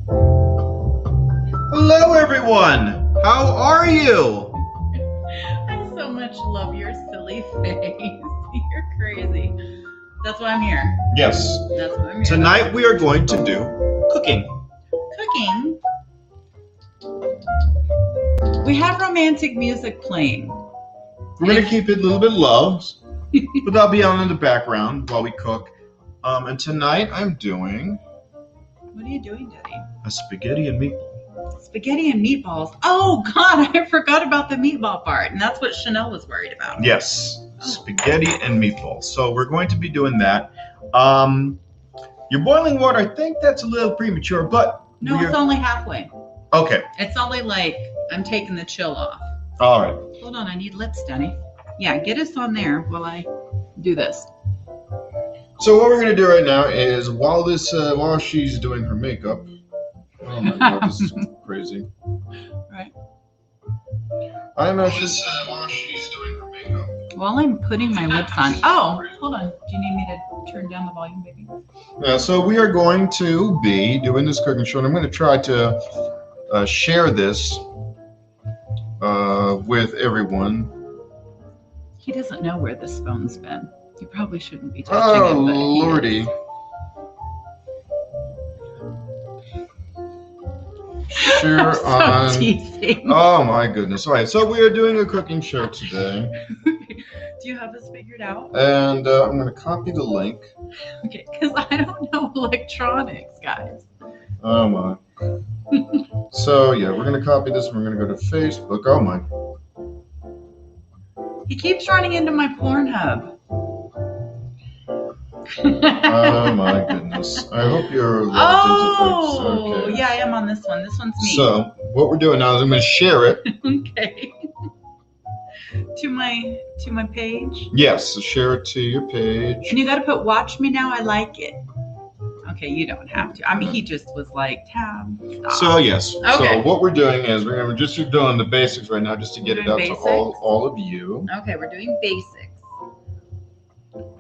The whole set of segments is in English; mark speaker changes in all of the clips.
Speaker 1: Hello, everyone. How are you?
Speaker 2: I so much love your silly face. You're crazy. That's why I'm here.
Speaker 1: Yes.
Speaker 2: That's why I'm here.
Speaker 1: Tonight we are going to do cooking.
Speaker 2: Cooking. We have romantic music playing.
Speaker 1: We're going to keep it a little bit low, but that'll be on in the background while we cook. And tonight I'm doing
Speaker 2: What are you doing, Daddy?
Speaker 1: a spaghetti and meatball.
Speaker 2: Spaghetti and meatballs. Oh, God, I forgot about the meatball part. And that's what Chanel was worried about.
Speaker 1: Yes, spaghetti and meatballs. So we're going to be doing that. Your boiling water, I think that's a little premature, but...
Speaker 2: No, it's only halfway.
Speaker 1: Okay.
Speaker 2: It's only like I'm taking the chill off.
Speaker 1: All right.
Speaker 2: Hold on, I need lips, Daddy. Yeah, get us on there while I do this.
Speaker 1: So what we're going to do right now is while she's doing her makeup... Oh my God, this is crazy.
Speaker 2: Right.
Speaker 1: I'm actually... while she's doing her makeup...
Speaker 2: While I'm putting my lips on. Oh, hold on. Do you need me to turn down the volume, baby?
Speaker 1: Yeah, so we are going to be doing this cooking show, and I'm going to try to share this with everyone.
Speaker 2: He doesn't know where this phone's been. You probably shouldn't be touching it.
Speaker 1: Oh,
Speaker 2: But
Speaker 1: Lordy. Share
Speaker 2: so
Speaker 1: on...
Speaker 2: teasing.
Speaker 1: Oh, my goodness. All right, so we are doing a cooking show today,
Speaker 2: Do you have this figured out?
Speaker 1: and I'm going to copy the link.
Speaker 2: Okay, because I don't know electronics, guys.
Speaker 1: Oh, my. So, yeah, we're going to copy this, and we're going to go to Facebook. Oh, my.
Speaker 2: He keeps running into my Pornhub.
Speaker 1: Oh, my goodness. I hope you're logged
Speaker 2: Oh,
Speaker 1: into things. Okay.
Speaker 2: yeah, I am on this one. This one's me.
Speaker 1: So, what we're doing now is I'm going to share it.
Speaker 2: Okay. to my page.
Speaker 1: Yes, so share it to your page.
Speaker 2: And you got to put "Watch me now." I like it. Okay, you don't have to. I mean, he just was like, "Tab." Stop.
Speaker 1: So yes.
Speaker 2: Okay.
Speaker 1: So what we're doing is we're just doing the basics right now, just to get it out
Speaker 2: Basics?
Speaker 1: to all of you.
Speaker 2: Okay, we're doing basics.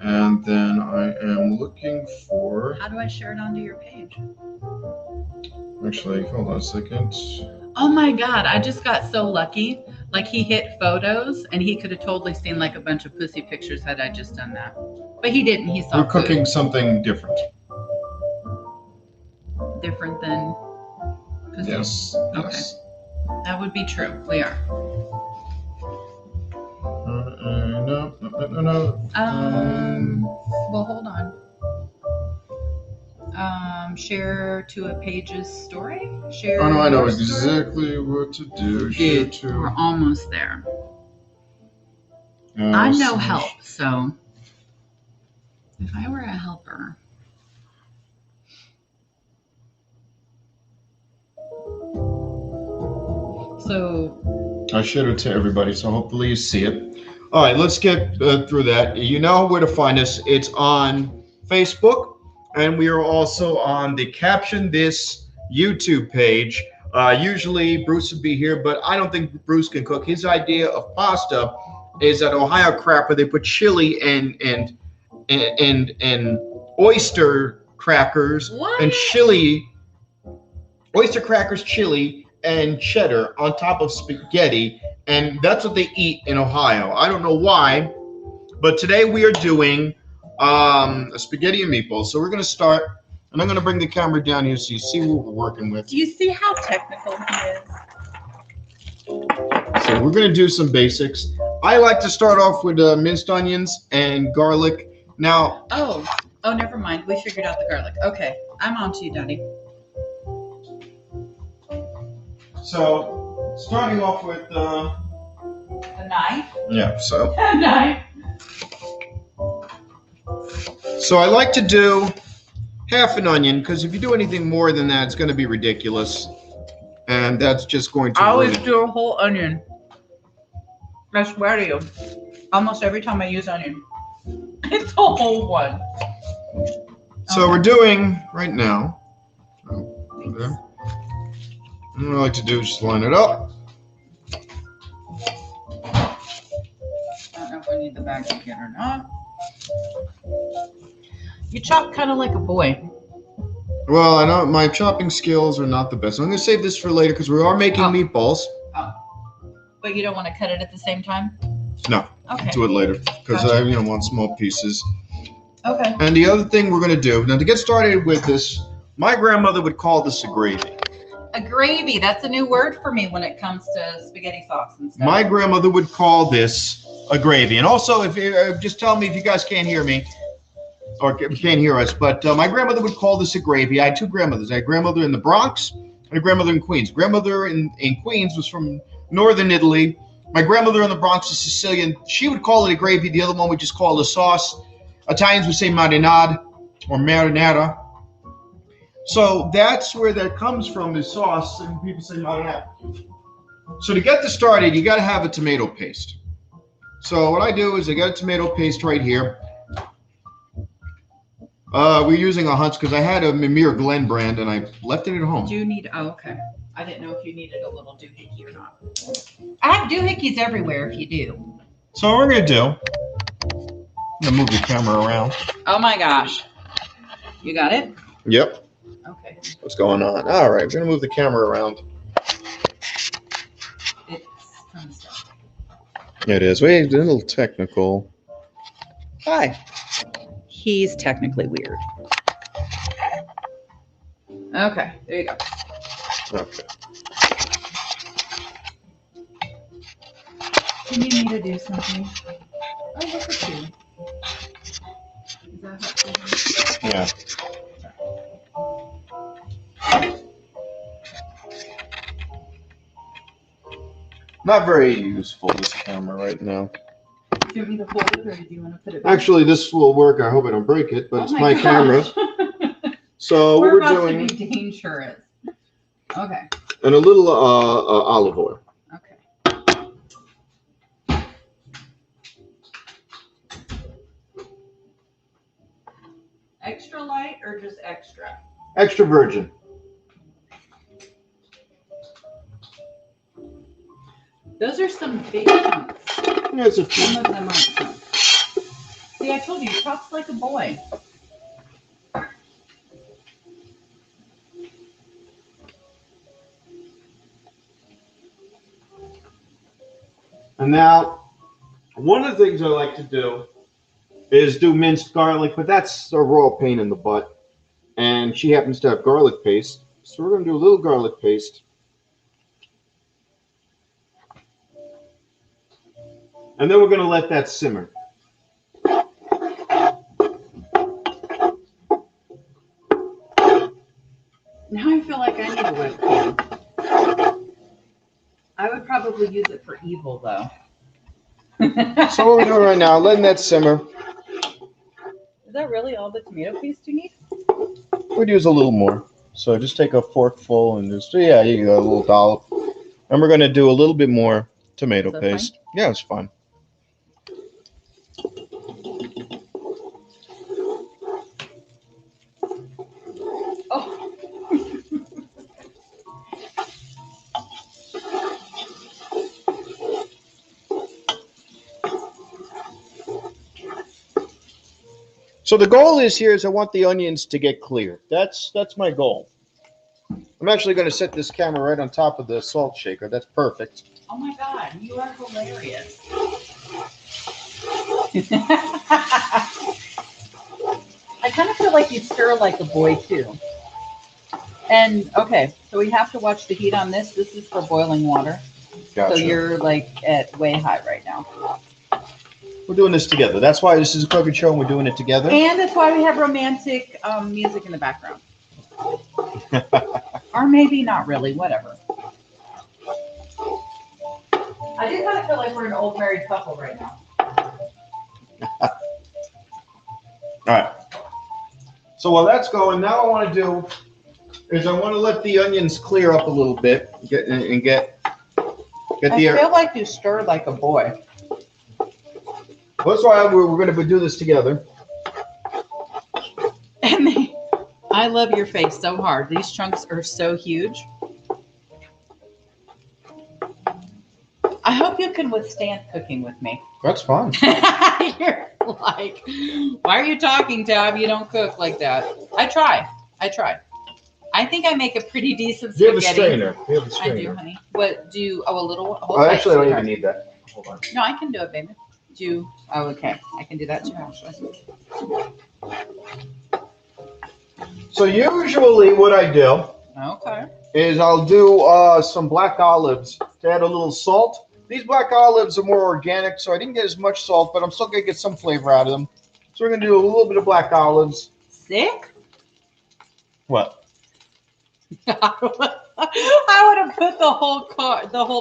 Speaker 1: And then I am looking for.
Speaker 2: How do I share it onto your page?
Speaker 1: Actually, hold on a second.
Speaker 2: Oh my God, I just got so lucky. Like he hit photos and he could have totally seen like a bunch of pussy pictures had I just done that. But he didn't. He saw
Speaker 1: We're cooking something different.
Speaker 2: different than pussy.
Speaker 1: Yes.
Speaker 2: Okay.
Speaker 1: Yes.
Speaker 2: That would be true. We are.
Speaker 1: No.
Speaker 2: Well, hold on. Share to a page's story. Share.
Speaker 1: Oh no, I know
Speaker 2: your story?
Speaker 1: exactly what to do. Share
Speaker 2: Dude,
Speaker 1: to.
Speaker 2: we're almost there. I'm no help, so if I were a helper. So
Speaker 1: I shared it to everybody, so hopefully you see it. All right, let's get through that. You know where to find us. It's on Facebook, and we are also on the Caption This YouTube page. Usually Bruce would be here, but I don't think Bruce can cook. His idea of pasta is that Ohio crap where they put chili and oyster crackers and chili, oyster crackers, chili, and cheddar on top of spaghetti, and that's what they eat in Ohio. I don't know why, but today we are doing a spaghetti and meatballs. So we're going to start, and I'm going to bring the camera down here so you see what we're working with.
Speaker 2: do you see how technical he is?
Speaker 1: So we're going to do some basics. I like to start off with minced onions and garlic. Now,
Speaker 2: Oh, never mind. We figured out the garlic. Okay, I'm on to you, Daddy.
Speaker 1: so starting off with
Speaker 2: The knife.
Speaker 1: yeah, so
Speaker 2: Knife.
Speaker 1: I like to do half an onion, because if you do anything more than that, it's going to be ridiculous, and that's just going to
Speaker 2: I always
Speaker 1: ruin it.
Speaker 2: do a whole onion. I swear to you, almost every time I use onion, it's a whole one.
Speaker 1: So we're doing right now. There. And what I like to do is just line it up.
Speaker 2: I don't know if I need the bag again or not. You chop kind of like a boy.
Speaker 1: Well, I know my chopping skills are not the best. I'm gonna save this for later because we are making
Speaker 2: Oh.
Speaker 1: meatballs.
Speaker 2: Oh. But you don't want to cut it at the same time?
Speaker 1: No,
Speaker 2: Okay.
Speaker 1: do it later because
Speaker 2: Gotcha.
Speaker 1: I want small pieces.
Speaker 2: Okay.
Speaker 1: And the other thing we're gonna do now to get started with this, my grandmother would call this a gravy.
Speaker 2: A gravy. That's a new word for me when it comes to spaghetti sauce and stuff.
Speaker 1: My grandmother would call this a gravy. And also, if you just tell me if you guys can't hear me or can't hear us, but my grandmother would call this a gravy. I had two grandmothers. I had a grandmother in the Bronx and a grandmother in Queens. Grandmother in Queens was from northern Italy. My grandmother in the Bronx is Sicilian. She would call it a gravy. The other one would just call it a sauce. Italians would say marinade or marinara. So that's where that comes from, is sauce, and people say marinara. So to get this started, you got to have a tomato paste. So what I do is I got a tomato paste right here. We're using a Hunt's because I had a Mimir Glen brand and I left it at home.
Speaker 2: Do you need? Oh, okay. I didn't know if you needed a little doohickey or not. I have doohickeys everywhere if you do.
Speaker 1: So what we're gonna do, I'm gonna move the camera around.
Speaker 2: Oh my gosh. You got it?
Speaker 1: Yep.
Speaker 2: Okay.
Speaker 1: What's going on? All right, we're gonna move the camera around.
Speaker 2: It's kind of stuff.
Speaker 1: It is. Wait, a little technical. Hi.
Speaker 2: He's technically weird. Okay, there you go.
Speaker 1: Okay.
Speaker 2: Do you need me to do something? Oh, look at you. Is that helpful?
Speaker 1: Yeah. Not very useful, this camera right now.
Speaker 2: Do you want me to hold it or do you want to put it back?
Speaker 1: Actually, this will work. I hope I don't break it, but it's my camera. So
Speaker 2: We're
Speaker 1: what we're
Speaker 2: about
Speaker 1: doing,
Speaker 2: to be dangerous. Okay.
Speaker 1: and a little olive oil.
Speaker 2: Okay. Extra light or just extra?
Speaker 1: Extra virgin.
Speaker 2: Those are some big chunks.
Speaker 1: There's a few.
Speaker 2: Some of them aren't chunks. See, I told you, chops like a boy.
Speaker 1: And now, one of the things I like to do is do minced garlic, but that's a raw pain in the butt. And she happens to have garlic paste, so we're going to do a little garlic paste. And then we're going to let that simmer.
Speaker 2: Now I feel like I need a webcam. I would probably use it for evil, though.
Speaker 1: So what we're doing right now, letting that simmer.
Speaker 2: Is that really all the tomato paste you need?
Speaker 1: We'd use a little more. So just take a forkful and just, yeah, you go, a little dollop. And we're going to do a little bit more tomato paste. Fine? Yeah, it's fine.
Speaker 2: Oh.
Speaker 1: So the goal is here is I want the onions to get clear. That's my goal. I'm actually going to set this camera right on top of the salt shaker. That's perfect.
Speaker 2: Oh my God, you are hilarious. I kind of feel like you stir like a boy too. And okay, so we have to watch the heat on this. This is for boiling water.
Speaker 1: Gotcha.
Speaker 2: So you're like at way high right now.
Speaker 1: We're doing this together. That's why this is a cooking show and we're doing it together.
Speaker 2: And that's why we have romantic music in the background. Or maybe not really, whatever. I do kind of feel like we're an old married couple right now.
Speaker 1: All right. So while that's going, now I want to do is I want to let the onions clear up a little bit, get the
Speaker 2: I feel like you stir like a boy.
Speaker 1: That's why we're going to do this together.
Speaker 2: And I love your face so hard. These chunks are so huge. I hope you can withstand cooking with me.
Speaker 1: That's fine.
Speaker 2: You're like, why are you talking, Tab? You don't cook like that. I try. I think I make a pretty decent
Speaker 1: Do you have a
Speaker 2: spaghetti.
Speaker 1: strainer? Do you have a
Speaker 2: I
Speaker 1: strainer?
Speaker 2: do, honey. What do you? Oh, a little.
Speaker 1: Oh, actually, I don't even need that. Hold on.
Speaker 2: No, I can do it, baby. Do you? Oh, okay. I can do that too, actually.
Speaker 1: So usually, what I do
Speaker 2: Okay.
Speaker 1: is I'll do some black olives to add a little salt. These black olives are more organic, so I didn't get as much salt, but I'm still gonna get some flavor out of them. So we're gonna do a little bit of black olives.
Speaker 2: Sick?
Speaker 1: What?
Speaker 2: I would have put the whole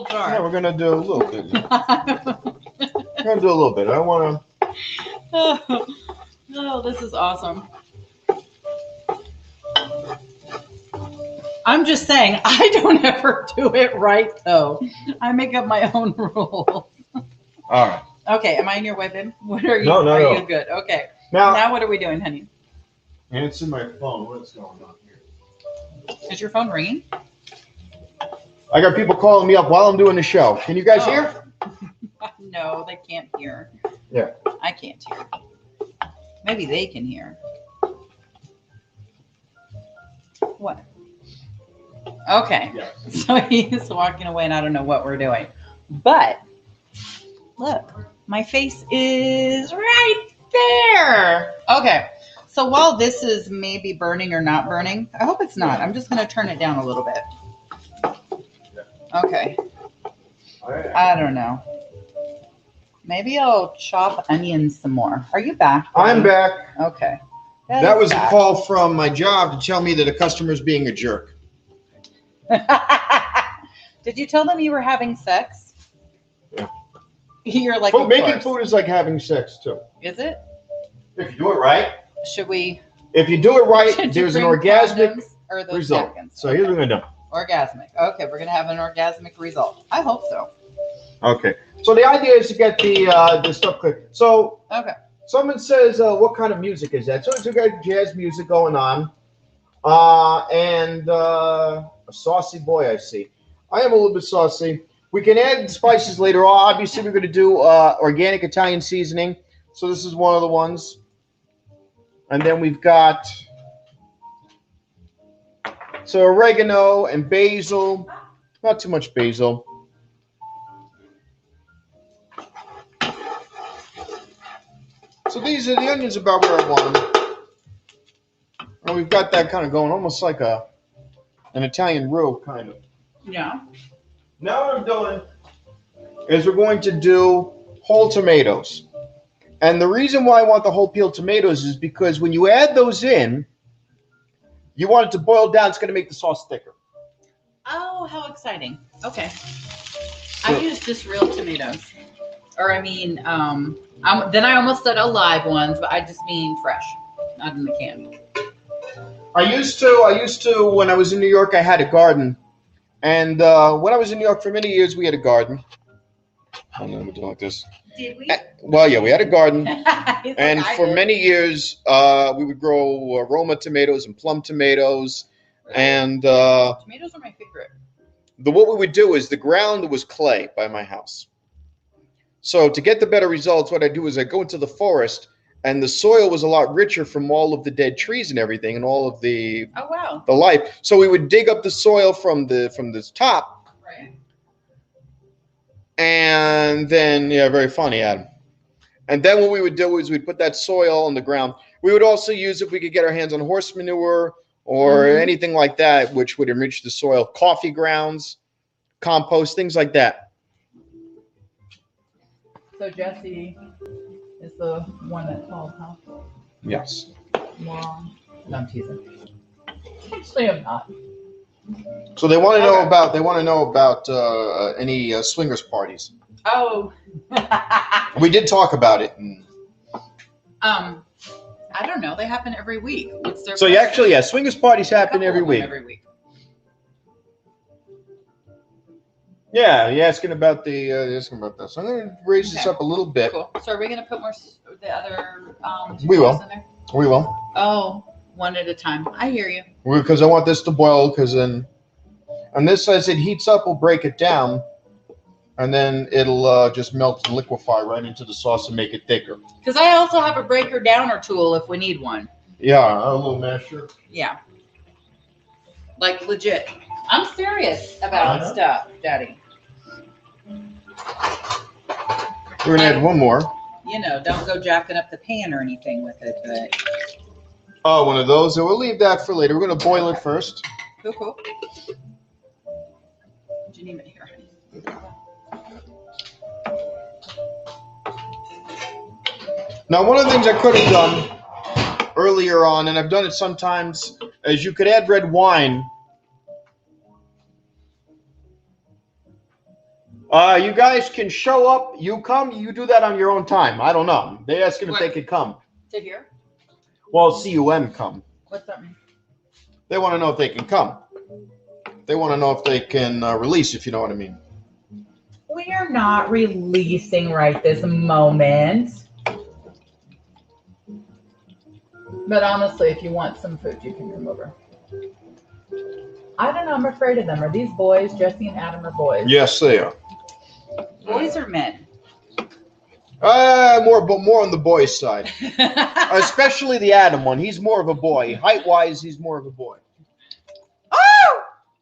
Speaker 1: Yeah,
Speaker 2: jar.
Speaker 1: we're gonna do a little bit. We're gonna do a little bit. I want to.
Speaker 2: Oh, this is awesome. I'm just saying, I don't ever do it right, though. I make up my own rules.
Speaker 1: All right.
Speaker 2: Okay, am I in your way, babe? What are you?
Speaker 1: No,
Speaker 2: are
Speaker 1: no.
Speaker 2: you good? Okay.
Speaker 1: Now,
Speaker 2: Now what are we doing, honey?
Speaker 1: answer my phone. What's going on here?
Speaker 2: Is your phone ringing?
Speaker 1: I got people calling me up while I'm doing the show. Can you guys hear?
Speaker 2: No, they can't hear.
Speaker 1: Yeah.
Speaker 2: I can't hear. Maybe they can hear. What? Okay.
Speaker 1: Yes.
Speaker 2: So he's walking away and I don't know what we're doing. But look, my face is right there. Okay. So while this is maybe burning or not burning, I hope it's not. I'm just going to turn it down a little bit. Okay.
Speaker 1: All right.
Speaker 2: I don't know. Maybe I'll chop onions some more. Are you back?
Speaker 1: I'm back.
Speaker 2: Okay.
Speaker 1: That was a call from my job to tell me that a customer's being a jerk.
Speaker 2: Did you tell them you were having sex?
Speaker 1: Yeah.
Speaker 2: You're like,
Speaker 1: Food,
Speaker 2: of
Speaker 1: making
Speaker 2: course.
Speaker 1: food is like having sex too.
Speaker 2: Is it?
Speaker 1: If you do it right.
Speaker 2: Should we?
Speaker 1: If you do it right,
Speaker 2: Should you
Speaker 1: there's an
Speaker 2: bring
Speaker 1: orgasmic
Speaker 2: condoms or those
Speaker 1: result.
Speaker 2: napkins?
Speaker 1: So here's what we're gonna do.
Speaker 2: Orgasmic. Okay, we're gonna have an orgasmic result. I hope so.
Speaker 1: Okay. So the idea is to get the stuff clear. So
Speaker 2: Okay.
Speaker 1: someone says, "What kind of music is that?" So it's got jazz music going on, and a saucy boy. I see. I am a little bit saucy. We can add spices later on. Obviously, we're going to do organic Italian seasoning. So this is one of the ones. And then we've got oregano and basil. Not too much basil. So these are the onions about where I want them. And we've got that kind of going, almost like an Italian roux kind of.
Speaker 2: Yeah.
Speaker 1: Now what I'm doing is we're going to do whole tomatoes. And the reason why I want the whole peeled tomatoes is because when you add those in, you want it to boil down. It's going to make the sauce thicker.
Speaker 2: Oh, how exciting. Okay. I use just real tomatoes. Or I mean, then I almost said alive ones, but I just mean fresh, not in the can.
Speaker 1: I used to, when I was in New York, I had a garden. And when I was in New York for many years, we had a garden. I don't know, we're doing like this.
Speaker 2: Did we?
Speaker 1: Well, yeah, we had a garden. And
Speaker 2: like
Speaker 1: for many years, we would grow Roma tomatoes and plum tomatoes. And
Speaker 2: tomatoes are my favorite.
Speaker 1: what we would do is the ground was clay by my house. So to get the better results, what I do is I go into the forest, and the soil was a lot richer from all of the dead trees and everything, and all of the the life. So we would dig up the soil from the top,
Speaker 2: right?
Speaker 1: And then very funny, Adam. And then what we would do is we'd put that soil on the ground. We would also use, if we could get our hands on horse manure or anything like that, which would enrich the soil, coffee grounds, compost, things like that.
Speaker 2: So Jesse is the one that called, huh?
Speaker 1: Yes.
Speaker 2: Wow. No, I'm teasing. Actually, I'm not.
Speaker 1: So they want to know about any swingers parties.
Speaker 2: Oh.
Speaker 1: We did talk about it.
Speaker 2: I don't know. They happen every week. What's their
Speaker 1: swingers parties happen every week.
Speaker 2: Every week.
Speaker 1: Yeah, you're asking about this. I'm going to raise this up a little bit.
Speaker 2: Cool. So are we going to put more the other
Speaker 1: We will.
Speaker 2: in there?
Speaker 1: We will.
Speaker 2: Oh, one at a time. I hear you.
Speaker 1: Because I want this to boil, because then, and this, as it heats up, we'll break it down, and then it'll just melt and liquefy right into the sauce and make it thicker.
Speaker 2: Because I also have a breaker downer tool if we need one.
Speaker 1: Yeah, a little masher.
Speaker 2: Yeah. Like legit. I'm serious about stuff, Daddy.
Speaker 1: We're gonna add one more.
Speaker 2: You know, don't go jacking up the pan or anything with it, but.
Speaker 1: Oh, one of those. And we'll leave that for later. We're gonna boil it first.
Speaker 2: Cool. What do you need it here?
Speaker 1: Now, one of the things I could have done earlier on, and I've done it sometimes, is you could add red wine. You guys can show up. You come. You do that on your own time. I don't know. They asked if they could come.
Speaker 2: To here?
Speaker 1: Well, CUM come.
Speaker 2: What's that mean?
Speaker 1: They want to know if they can come. They want to know if they can release, if you know what I mean.
Speaker 2: We are not releasing right this moment. But honestly, if you want some food, you can come over. I don't know. I'm afraid of them. Are these boys? Jesse and Adam are boys.
Speaker 1: Yes, they are.
Speaker 2: Boys or men?
Speaker 1: More on the boys' side. Especially the Adam one. He's more of a boy. Height-wise, he's more of a boy.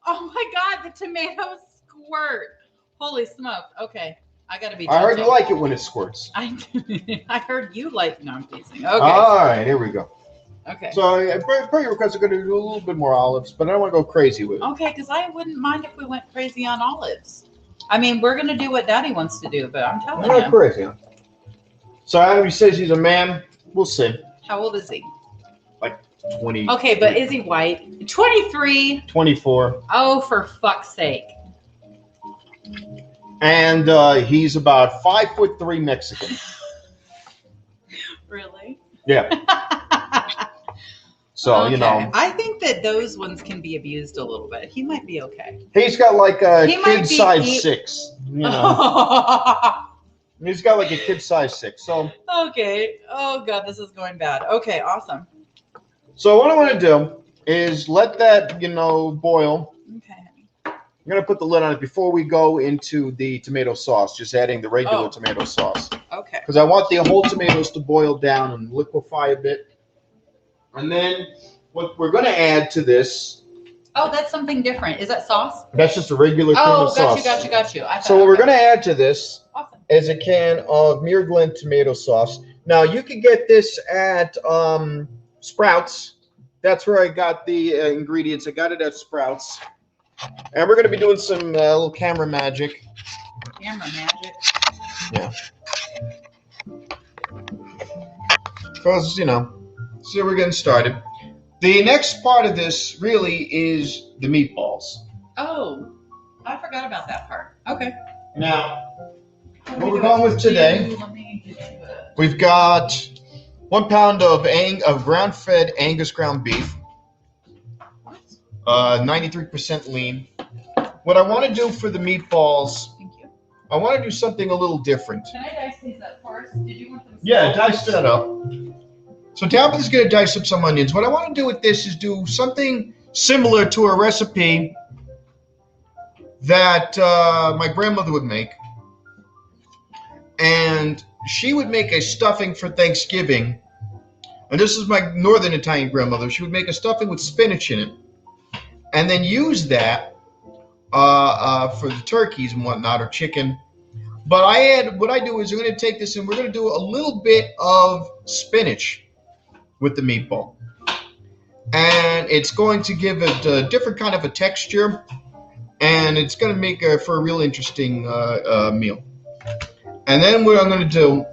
Speaker 2: Oh my God, the tomato squirt. Holy smoke. Okay. I got to be
Speaker 1: gentle. I heard you like it when it squirts.
Speaker 2: I heard you like, no, I'm teasing. Okay.
Speaker 1: All right, here we go.
Speaker 2: Okay.
Speaker 1: So, per your request, I'm going to do a little bit more olives, but I don't want to go crazy with it.
Speaker 2: Okay, because I wouldn't mind if we went crazy on olives. I mean, we're going to do what Daddy wants to do, but I'm telling you.
Speaker 1: I'm not crazy. So, Adam, he says he's a man. We'll see.
Speaker 2: How old is he?
Speaker 1: Like 20.
Speaker 2: Okay, but is he white? 23.
Speaker 1: 24.
Speaker 2: Oh, for fuck's sake.
Speaker 1: And he's about 5'3" Mexican.
Speaker 2: Really?
Speaker 1: Yeah. So,
Speaker 2: okay.
Speaker 1: you know.
Speaker 2: I think that those ones can be abused a little bit. He might be okay.
Speaker 1: He's got like a kid size 6. You know. He's got like a kid size 6. So.
Speaker 2: Okay. Oh, God, this is going bad. Okay, awesome.
Speaker 1: So what I want to do is let that, boil.
Speaker 2: Okay.
Speaker 1: I'm going to put the lid on it before we go into the tomato sauce, just adding the regular tomato sauce.
Speaker 2: Okay.
Speaker 1: Because I want the whole tomatoes to boil down and liquefy a bit. And then what we're going to add to this.
Speaker 2: Oh, that's something different. Is that sauce?
Speaker 1: That's just a regular tomato sauce.
Speaker 2: Oh, got you.
Speaker 1: So what we're going to add to this is a can of Muir Glen tomato sauce. Now, you can get this at Sprouts. That's where I got the ingredients. I got it at Sprouts. And we're going to be doing some little camera magic.
Speaker 2: Camera magic?
Speaker 1: Yeah. Because, so we're getting started. The next part of this really is the meatballs.
Speaker 2: Oh, I forgot about that part. Okay.
Speaker 1: Now, what we're going with today, we've got 1 pound of ground-fed Angus ground beef, 93% lean. What I want to do for the meatballs, I want to do something a little different.
Speaker 2: Can I dice these up first? Did you want them?
Speaker 1: Yeah, dice that up. So Tabatha's going to dice up some onions. What I want to do with this is do something similar to a recipe that my grandmother would make. And she would make a stuffing for Thanksgiving. And this is my northern Italian grandmother. She would make a stuffing with spinach in it. And then use that for the turkeys and whatnot, or chicken. But what I do is we're going to take this and we're going to do a little bit of spinach with the meatball. And it's going to give it a different kind of a texture. And it's going to make for a real interesting meal. And then what I'm going to do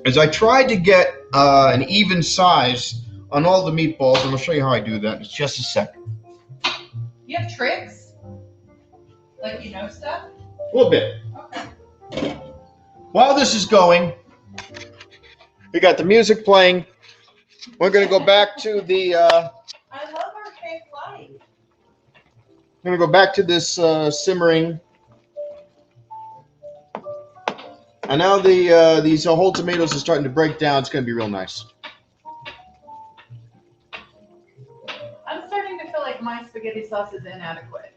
Speaker 1: is I tried to get an even size on all the meatballs. And I'll show you how I do that in just a second.
Speaker 2: You have tricks? Like you know stuff?
Speaker 1: A little bit.
Speaker 2: Okay.
Speaker 1: While this is going, we got the music playing. We're going to go back to the...
Speaker 2: I love our fake light.
Speaker 1: I'm going to go back to this simmering. And now these whole tomatoes are starting to break down. It's going to be real nice.
Speaker 2: I'm starting to feel like my spaghetti sauce is inadequate.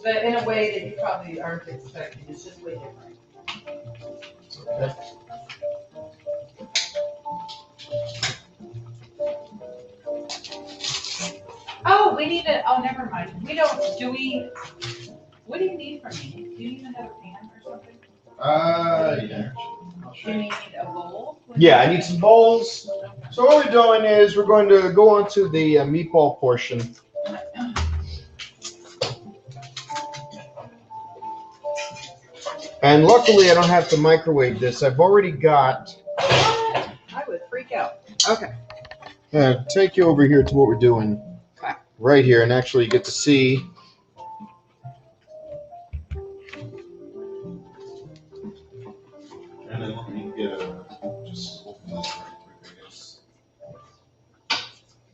Speaker 2: But in a way that you probably aren't expecting. It's just way different.
Speaker 1: Okay.
Speaker 2: we need it. Oh, never mind. We don't. Do we? What do you need from me? Do you need another pan or something?
Speaker 1: Yeah.
Speaker 2: Do you need a bowl?
Speaker 1: Yeah, I need some bowls. So what we're doing is we're going to go on to the meatball portion. And luckily I don't have to microwave this. I've already got...
Speaker 2: I would freak out. Okay.
Speaker 1: Take you over here to what we're doing.
Speaker 2: Okay.
Speaker 1: Right here, and actually you get to see... And then let me get just open this right quick, I guess.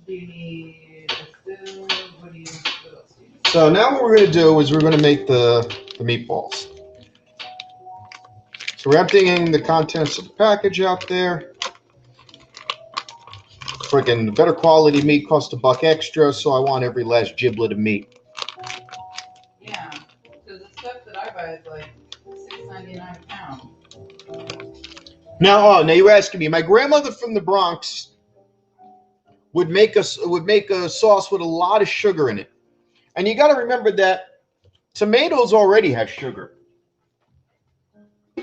Speaker 2: Do you need a spoon? What else do you need?
Speaker 1: So now what we're going to do is we're going to make the meatballs. So we're emptying the contents of the package out there. Freaking better quality meat costs $1 extra, so I want every last giblet of meat.
Speaker 2: Yeah, because the stuff that I buy is like $6.99 a pound.
Speaker 1: Now you're asking me. My grandmother from the Bronx would make a sauce with a lot of sugar in it, and you got to remember that tomatoes already have sugar.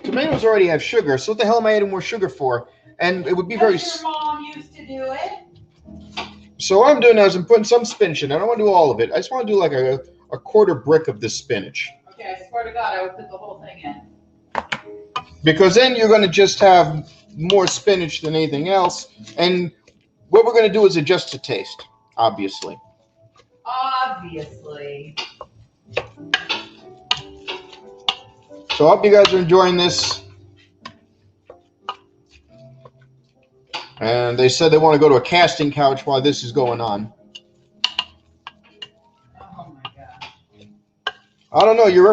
Speaker 1: Tomatoes already have sugar, so what the hell am I adding more sugar for? And it would be very...
Speaker 2: Your mom used to do it.
Speaker 1: So what I'm doing now is I'm putting some spinach in. I don't want to do all of it. I just want to do like a quarter brick of this spinach.
Speaker 2: Okay, I swear to God, I would put the whole thing in.
Speaker 1: Because then you're going to just have more spinach than anything else. And what we're going to do is adjust to taste, obviously.
Speaker 2: Obviously.
Speaker 1: So I hope you guys are enjoying this. And they said they want to go to a casting couch while this is going on.
Speaker 2: Oh my God.
Speaker 1: I don't know, your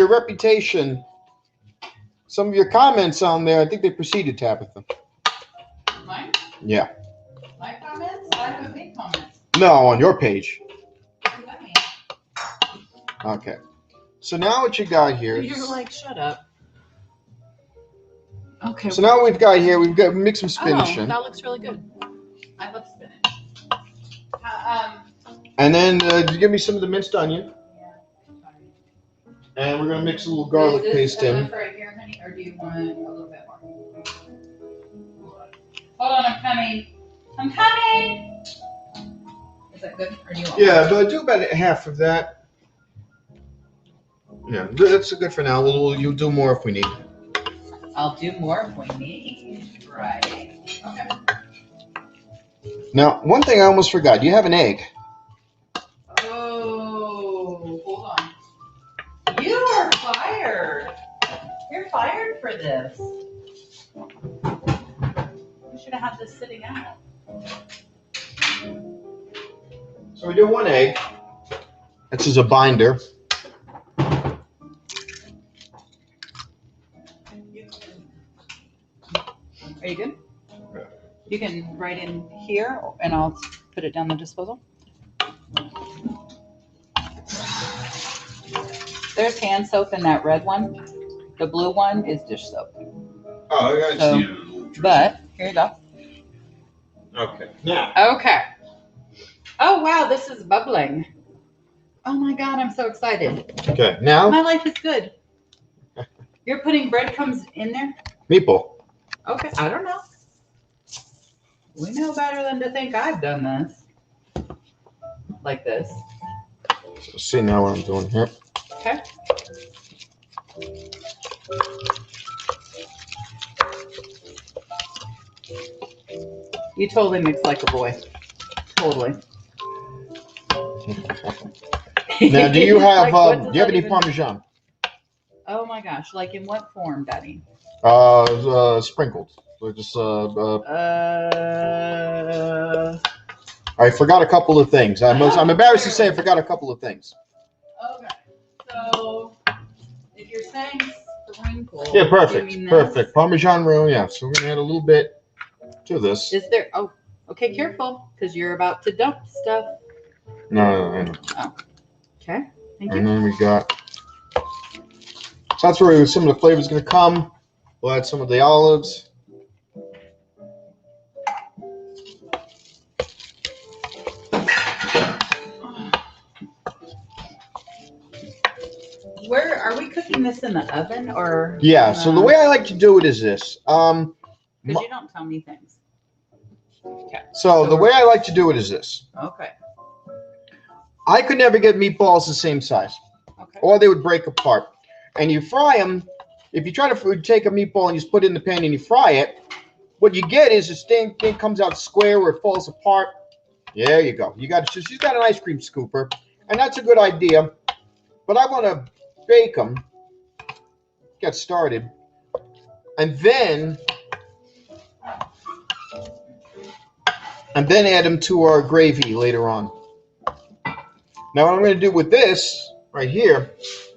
Speaker 1: reputation, some of your comments on there, I think they preceded Tabatha.
Speaker 2: Mine?
Speaker 1: Yeah.
Speaker 2: My comments? I haven't made comments.
Speaker 1: No, on your page.
Speaker 2: What does that mean?
Speaker 1: Okay. So now what you got here...
Speaker 2: You're like, shut up. Okay.
Speaker 1: So now what we've got here, we've got mix some spinach in.
Speaker 2: That looks really good. I love spinach.
Speaker 1: And then give me some of the minced onion.
Speaker 2: Yeah.
Speaker 1: And we're going to mix a little garlic paste in.
Speaker 2: Is this right here, honey, or do you want a little bit more? Hold on, I'm coming. I'm coming! Is that good, or do you want
Speaker 1: Yeah, but do about half of that. Yeah, that's good for now. You'll do more if we need.
Speaker 2: I'll do more if we need. Right. Okay.
Speaker 1: Now, one thing I almost forgot. You have an egg.
Speaker 2: Oh, hold on. You are fired. You're fired for this. We should have had this sitting out.
Speaker 1: So we do one egg. This is a binder.
Speaker 2: Are you good? Yeah. You can write in here, and I'll put it down the disposal. There's hand soap in that red one. The blue one is dish soap.
Speaker 1: Oh, I
Speaker 2: So, but here you go.
Speaker 1: Okay. Now.
Speaker 2: Okay. Oh wow, this is bubbling. Oh my God, I'm so excited.
Speaker 1: Okay. Now.
Speaker 2: My life is good. You're putting breadcrumbs in there?
Speaker 1: Meatball.
Speaker 2: Okay, I don't know. We know better than to think I've done this. Like this.
Speaker 1: So see now what I'm doing here.
Speaker 2: Okay. You totally mix like a boy. Totally.
Speaker 1: Now, do you have
Speaker 2: Like,
Speaker 1: do you have any Parmesan?
Speaker 2: Oh my gosh! Like in what form, Daddy?
Speaker 1: Sprinkled. So just I forgot a couple of things. I'm embarrassed to say I forgot a couple of things.
Speaker 2: Okay. So if you're saying sprinkle,
Speaker 1: Yeah, perfect.
Speaker 2: you mean
Speaker 1: Perfect. Parmesan roux, yeah. So we're gonna add a little bit to this.
Speaker 2: Is there? Oh, okay. Careful, because you're about to dump stuff.
Speaker 1: No.
Speaker 2: Oh. Okay. Thank you.
Speaker 1: And then we got. So that's where some of the flavor is going to come. We'll add some of the olives.
Speaker 2: where are we cooking this in the oven or?
Speaker 1: Yeah. So the way I like to do it is this.
Speaker 2: Because you don't tell me things. Okay.
Speaker 1: So the way I like to do it is this.
Speaker 2: Okay.
Speaker 1: I could never get meatballs the same size,
Speaker 2: Okay.
Speaker 1: or they would break apart. And you fry them. If you try to take a meatball and you just put it in the pan and you fry it, what you get is this thing comes out square where it falls apart. There you go. She's got an ice cream scooper, and that's a good idea. But I want to bake them, get started, and then add them to our gravy later on. Now what I'm going to do with this right here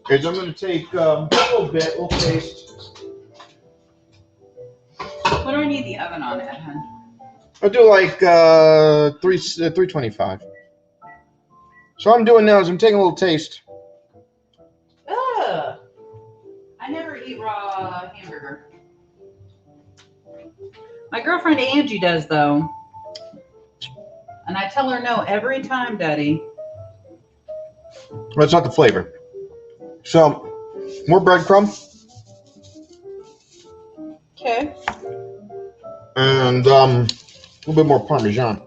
Speaker 1: is I'm going to take a little taste.
Speaker 2: What do I need the oven on at, hun?
Speaker 1: I'll do like 325. So what I'm doing now is I'm taking a little taste.
Speaker 2: Ugh. I never eat raw hamburger. My girlfriend Angie does though. And I tell her no every time, Daddy.
Speaker 1: That's not the flavor. So more breadcrumb.
Speaker 2: Okay.
Speaker 1: And a little bit more Parmesan.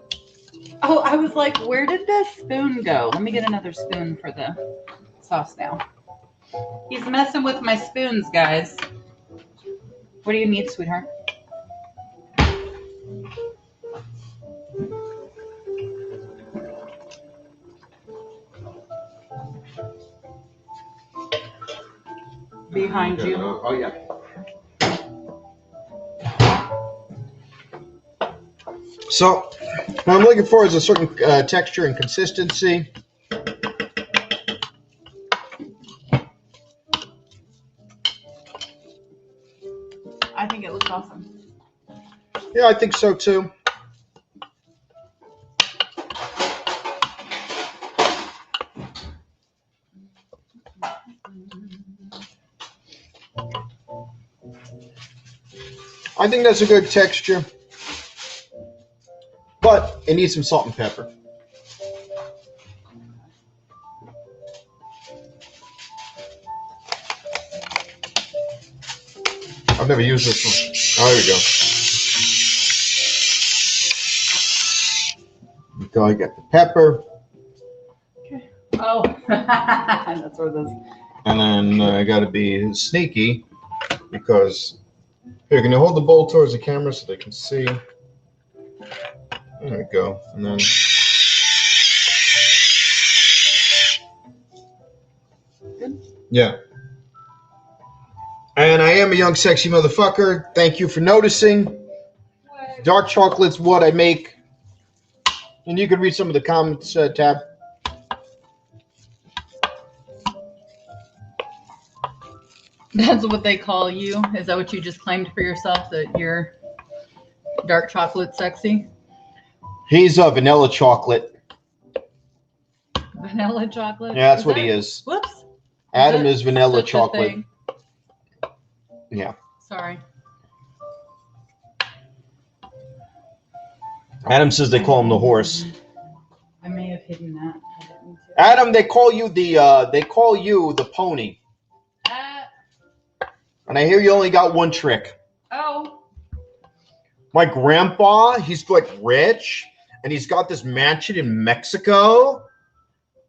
Speaker 2: Oh, I was like, where did the spoon go? Let me get another spoon for the sauce now. He's messing with my spoons, guys. What do you need, sweetheart? Behind you.
Speaker 1: Oh, yeah. So, what I'm looking for is a certain texture and consistency.
Speaker 2: I think it looks awesome.
Speaker 1: Yeah, I think so too. I think that's a good texture. But it needs some salt and pepper. I've never used this one. Oh, there we go. Until I get the pepper.
Speaker 2: Okay. Oh, that's where this.
Speaker 1: And then I got to be sneaky because here, can you hold the bowl towards the camera so they can see? There we go. And then
Speaker 2: Good.
Speaker 1: Yeah. And I am a young sexy motherfucker. Thank you for noticing.
Speaker 2: What?
Speaker 1: Dark chocolate's what I make. And you can read some of the comments tab.
Speaker 2: That's what they call you? Is that what you just claimed for yourself, that you're dark chocolate sexy?
Speaker 1: He's a vanilla chocolate.
Speaker 2: Vanilla chocolate?
Speaker 1: Yeah, that's what he is.
Speaker 2: Whoops.
Speaker 1: Adam is vanilla
Speaker 2: Such a
Speaker 1: chocolate.
Speaker 2: thing?
Speaker 1: Yeah.
Speaker 2: Sorry.
Speaker 1: Adam says they call him the horse.
Speaker 2: I may have hidden that. I didn't mean to.
Speaker 1: Adam, they call you the pony. And I hear you only got one trick.
Speaker 2: Oh.
Speaker 1: My grandpa, he's like rich, and he's got this mansion in Mexico.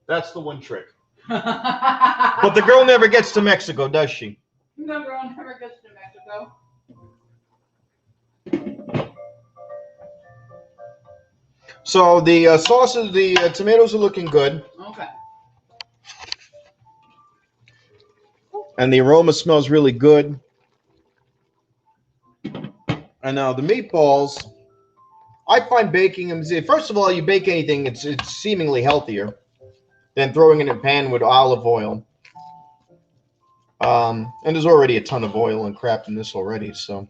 Speaker 1: That's the one trick. But the girl never gets to Mexico, does she?
Speaker 2: No, girl never gets to Mexico.
Speaker 1: So the sauces, the tomatoes are looking good.
Speaker 2: Okay.
Speaker 1: And the aroma smells really good. And now the meatballs, I find baking them, first of all, you bake anything, it's seemingly healthier than throwing it in a pan with olive oil. And there's already a ton of oil and crap in this already, so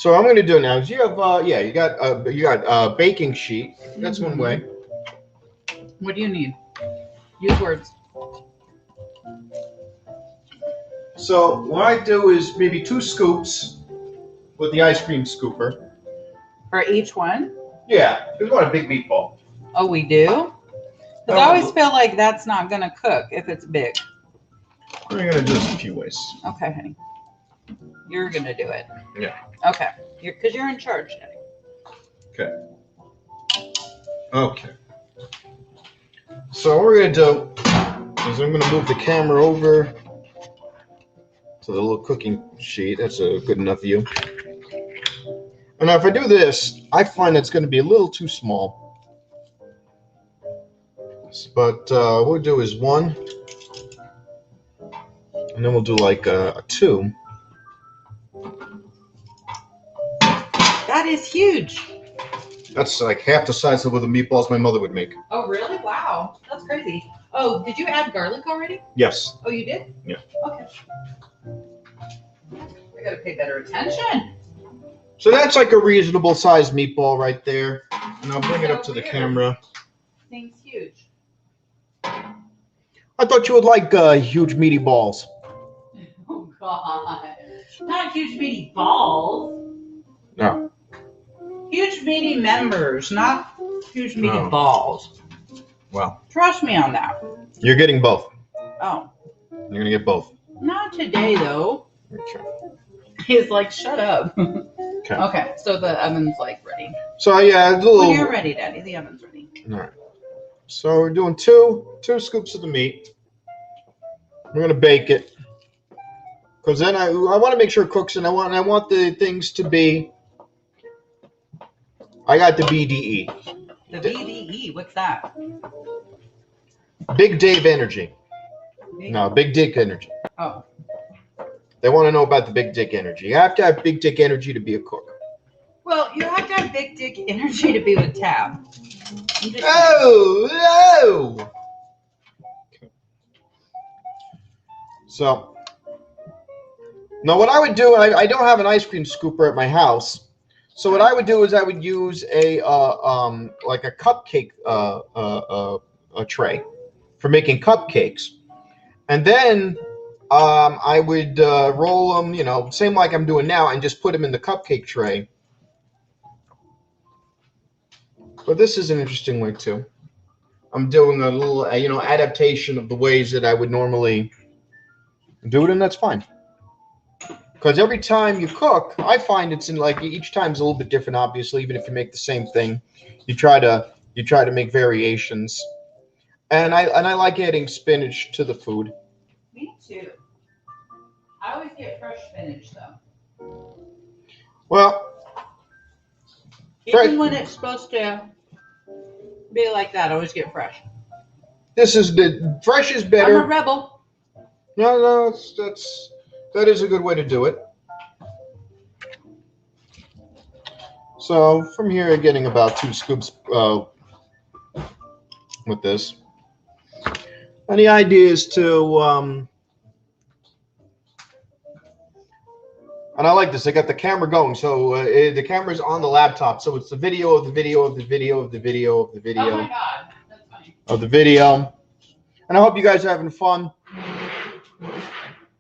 Speaker 1: what I'm going to do now is you have you got a baking sheet. That's one way.
Speaker 2: What do you need? Use words.
Speaker 1: So what I do is maybe 2 scoops with the ice cream scooper.
Speaker 2: For each one?
Speaker 1: Yeah, we want a big meatball.
Speaker 2: Oh, we do? Because I always feel like that's not going to cook if it's big.
Speaker 1: We're gonna do this a few ways.
Speaker 2: Okay, honey. You're gonna do it.
Speaker 1: Yeah.
Speaker 2: Okay. Because you're in charge, Daddy.
Speaker 1: Okay. Okay. So what we're gonna do is I'm gonna move the camera over to the little cooking sheet. That's a good enough view. And now if I do this, I find it's gonna be a little too small. But what we'll do is 1, and then we'll do like a 2.
Speaker 2: That is huge.
Speaker 1: That's like half the size of what the meatballs my mother would make.
Speaker 2: Oh, really? Wow. That's crazy. Oh, did you add garlic already?
Speaker 1: Yes.
Speaker 2: Oh, you did?
Speaker 1: Yeah.
Speaker 2: Okay. I gotta pay better attention.
Speaker 1: So that's like a reasonable sized meatball right there. And I'll bring it up to the camera.
Speaker 2: Seems huge.
Speaker 1: I thought you would like huge meaty balls.
Speaker 2: Oh, God. Not huge meaty balls.
Speaker 1: No.
Speaker 2: Huge meaty members, not huge meaty
Speaker 1: Oh.
Speaker 2: balls.
Speaker 1: Well,
Speaker 2: Trust me on that.
Speaker 1: you're getting both.
Speaker 2: Oh.
Speaker 1: You're going to get both.
Speaker 2: Not today, though.
Speaker 1: Okay.
Speaker 2: He's like, shut up.
Speaker 1: Okay.
Speaker 2: Okay, so the oven's like ready.
Speaker 1: So yeah, it's a little.
Speaker 2: When you're ready, Daddy, the oven's ready.
Speaker 1: All right. So we're doing two scoops of the meat. We're going to bake it. Because then I want to make sure it cooks, and I want the things to be. I got the BDE.
Speaker 2: The BDE, what's that?
Speaker 1: Big Dave Energy. No, Big Dick Energy.
Speaker 2: Oh.
Speaker 1: They want to know about the Big Dick Energy. You have to have Big Dick Energy to be a cook.
Speaker 2: Well, you have to have big dick energy to be with Tab.
Speaker 1: Oh. So, now what I would do, I don't have an ice cream scooper at my house. So what I would do is I would use a like a cupcake a tray for making cupcakes, and then I would roll them, same like I'm doing now, and just put them in the cupcake tray. But this is an interesting way too. I'm doing a little adaptation of the ways that I would normally do it, and that's fine. Because every time you cook, I find it's in like each time's a little bit different. Obviously, even if you make the same thing, you try to make variations. And I like adding spinach to the food.
Speaker 2: Me too. I always get fresh spinach though.
Speaker 1: Well,
Speaker 2: even when it's supposed to be like that, I always get fresh.
Speaker 1: This is the fresh is better.
Speaker 2: I'm a rebel.
Speaker 1: No, that is a good way to do it. So from here, you're getting about 2 scoops with this. And the idea is to, and I like this. I got the camera going, so the camera's on the laptop, so it's the video of the video of the video of the video of the video.
Speaker 2: Oh my God, that's funny.
Speaker 1: Of the video. And I hope you guys are having fun.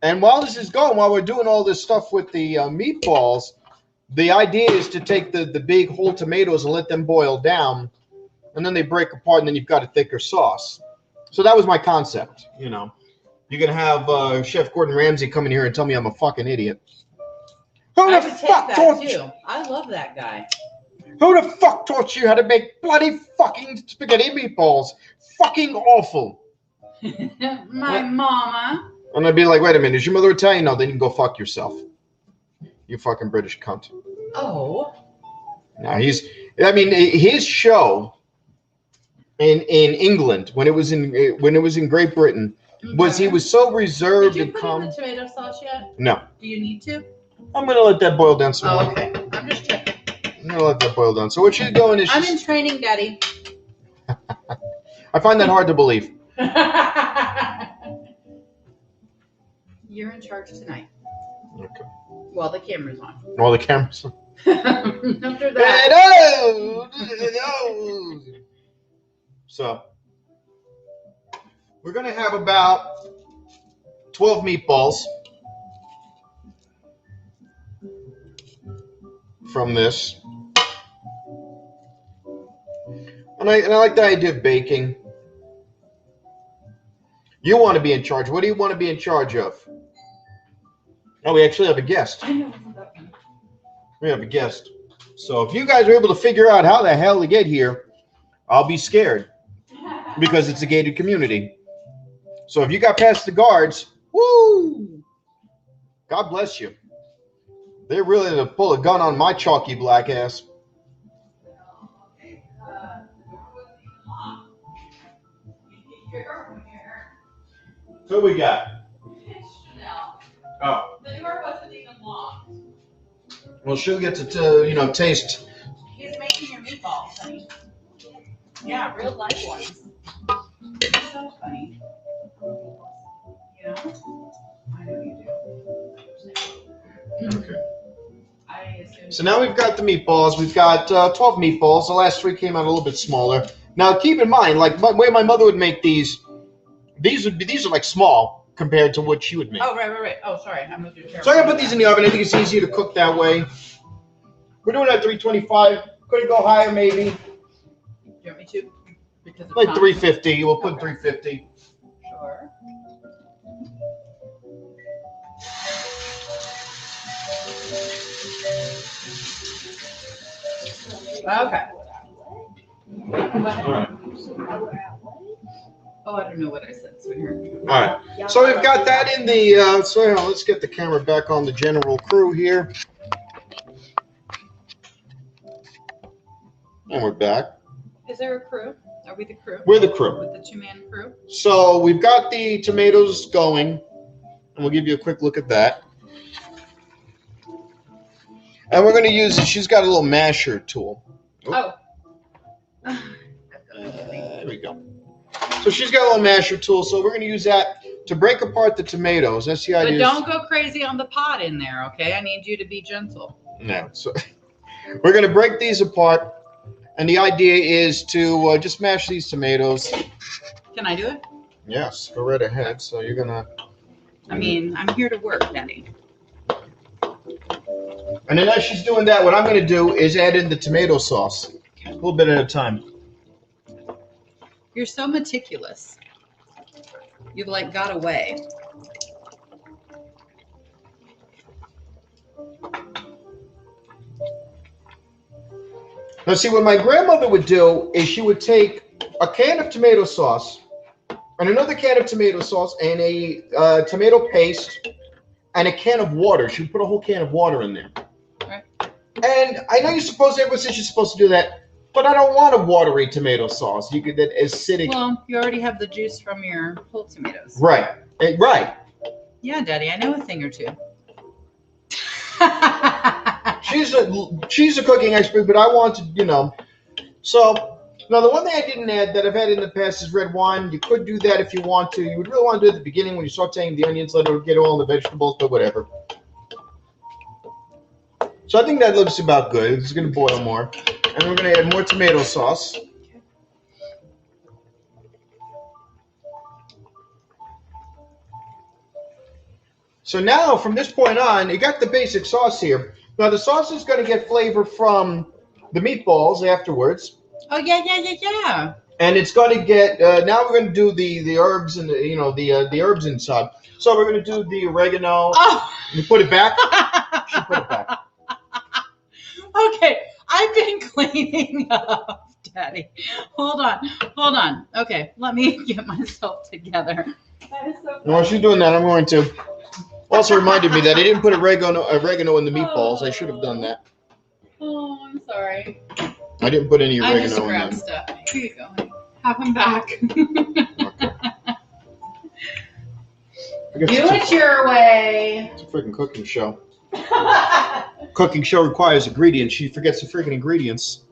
Speaker 1: And while this is going, while we're doing all this stuff with the meatballs, the idea is to take the big whole tomatoes and let them boil down, and then they break apart, and then you've got a thicker sauce. So that was my concept. You can have Chef Gordon Ramsay come in here and tell me I'm a fucking idiot. Who the fuck taught you?
Speaker 2: I love that guy.
Speaker 1: Who the fuck taught you how to make bloody fucking spaghetti meatballs? Fucking awful.
Speaker 2: My mama.
Speaker 1: And I'd be like, wait a minute, is your mother Italian? No, then you can go fuck yourself. You fucking British cunt.
Speaker 2: Oh.
Speaker 1: No, his show in England when it was in Great Britain was he was so reserved and calm.
Speaker 2: Did you put in the tomato sauce yet?
Speaker 1: No.
Speaker 2: Do you need to?
Speaker 1: I'm gonna let that boil down some more.
Speaker 2: Okay. I'm just checking.
Speaker 1: I'm gonna let that boil down. So what she's doing is
Speaker 2: I'm in training, Daddy.
Speaker 1: I find that hard to believe.
Speaker 2: You're in charge tonight.
Speaker 1: Okay.
Speaker 2: While the camera's on.
Speaker 1: All the cameras.
Speaker 2: After that.
Speaker 1: So we're gonna have about 12 meatballs from this, and I like the idea of baking. You want to be in charge. What do you want to be in charge of? Oh, we actually have a guest.
Speaker 2: I know.
Speaker 1: We have a guest. So if you guys are able to figure out how the hell to get here, I'll be scared because it's a gated community. So if you got past the guards, woo, God bless you. They're really to pull a gun on my chalky black ass. Who we got? Oh.
Speaker 2: The door wasn't even locked.
Speaker 1: Well, she'll get to taste.
Speaker 2: He's making your meatballs, honey. Yeah, real life ones. It's so funny. You know? I know you do.
Speaker 1: Okay.
Speaker 2: I assume.
Speaker 1: So now we've got the meatballs. We've got 12 meatballs. The last 3 came out a little bit smaller. Now keep in mind, like the way my mother would make these are like small compared to what she would make.
Speaker 2: Oh, right. Oh, sorry. I moved your chair.
Speaker 1: So I'm gonna put these in the oven. I think it's easier to cook that way. We're doing it at 325. Could it go higher maybe?
Speaker 2: Do you want me to? Because
Speaker 1: Like 350. We'll put 350.
Speaker 2: Sure. Okay.
Speaker 1: All right.
Speaker 2: Oh, I don't know what I said, sweetheart.
Speaker 1: All right. So we've got that in the. So let's get the camera back on the general crew here. And we're back.
Speaker 2: Is there a crew? Are we the crew?
Speaker 1: We're the crew.
Speaker 2: With the 2-man crew?
Speaker 1: So we've got the tomatoes going, and we'll give you a quick look at that. And we're going to use it. She's got a little masher tool.
Speaker 2: Oh.
Speaker 1: There we go. So she's got a little masher tool, so we're going to use that to break apart the tomatoes. That's the idea.
Speaker 2: But don't go crazy on the pot in there, okay? I need you to be gentle.
Speaker 1: No. So we're going to break these apart, and the idea is to just mash these tomatoes.
Speaker 2: Can I do it?
Speaker 1: Yes, go right ahead. So you're going to...
Speaker 2: I mean, I'm here to work, Daddy.
Speaker 1: And then as she's doing that, what I'm going to do is add in the tomato sauce. A little bit at a time.
Speaker 2: You're so meticulous. You've like got away.
Speaker 1: Now, see, what my grandmother would do is she would take a can of tomato sauce and another can of tomato sauce and a tomato paste and a can of water. She would put a whole can of water in there.
Speaker 2: Right.
Speaker 1: And I know everyone says you're supposed to do that, but I don't want a watery tomato sauce. You could that acidic.
Speaker 2: Well, you already have the juice from your whole tomatoes.
Speaker 1: Right. Right.
Speaker 2: Yeah, Daddy, I know a thing or two.
Speaker 1: She's a cooking expert, but I want to, So now the one thing I didn't add that I've had in the past is red wine. You could do that if you want to. You would really want to do it at the beginning when you're sauteing the onions, let it get all the vegetables, but whatever. So I think that looks about good. It's going to boil more. And we're going to add more tomato sauce. So now, from this point on, you got the basic sauce here. Now, the sauce is going to get flavor from the meatballs afterwards.
Speaker 2: Oh, yeah.
Speaker 1: And it's going to get, now we're going to do the herbs and, the herbs inside. So we're going to do the oregano.
Speaker 2: Oh.
Speaker 1: You put it back? She put it back.
Speaker 2: Okay, I've been cleaning up, Daddy. Hold on. Okay, let me get myself together. That is so funny.
Speaker 1: While she's doing that, I'm going to also reminded me that I didn't put oregano in the meatballs. I should have done that.
Speaker 2: Oh, I'm sorry.
Speaker 1: I didn't put any
Speaker 2: I
Speaker 1: oregano
Speaker 2: just
Speaker 1: in
Speaker 2: grabbed
Speaker 1: them.
Speaker 2: stuff. Here you go. Have him back.
Speaker 1: Okay.
Speaker 2: Do it your way.
Speaker 1: It's a freaking cooking show. Cooking show requires ingredients. She forgets the freaking ingredients.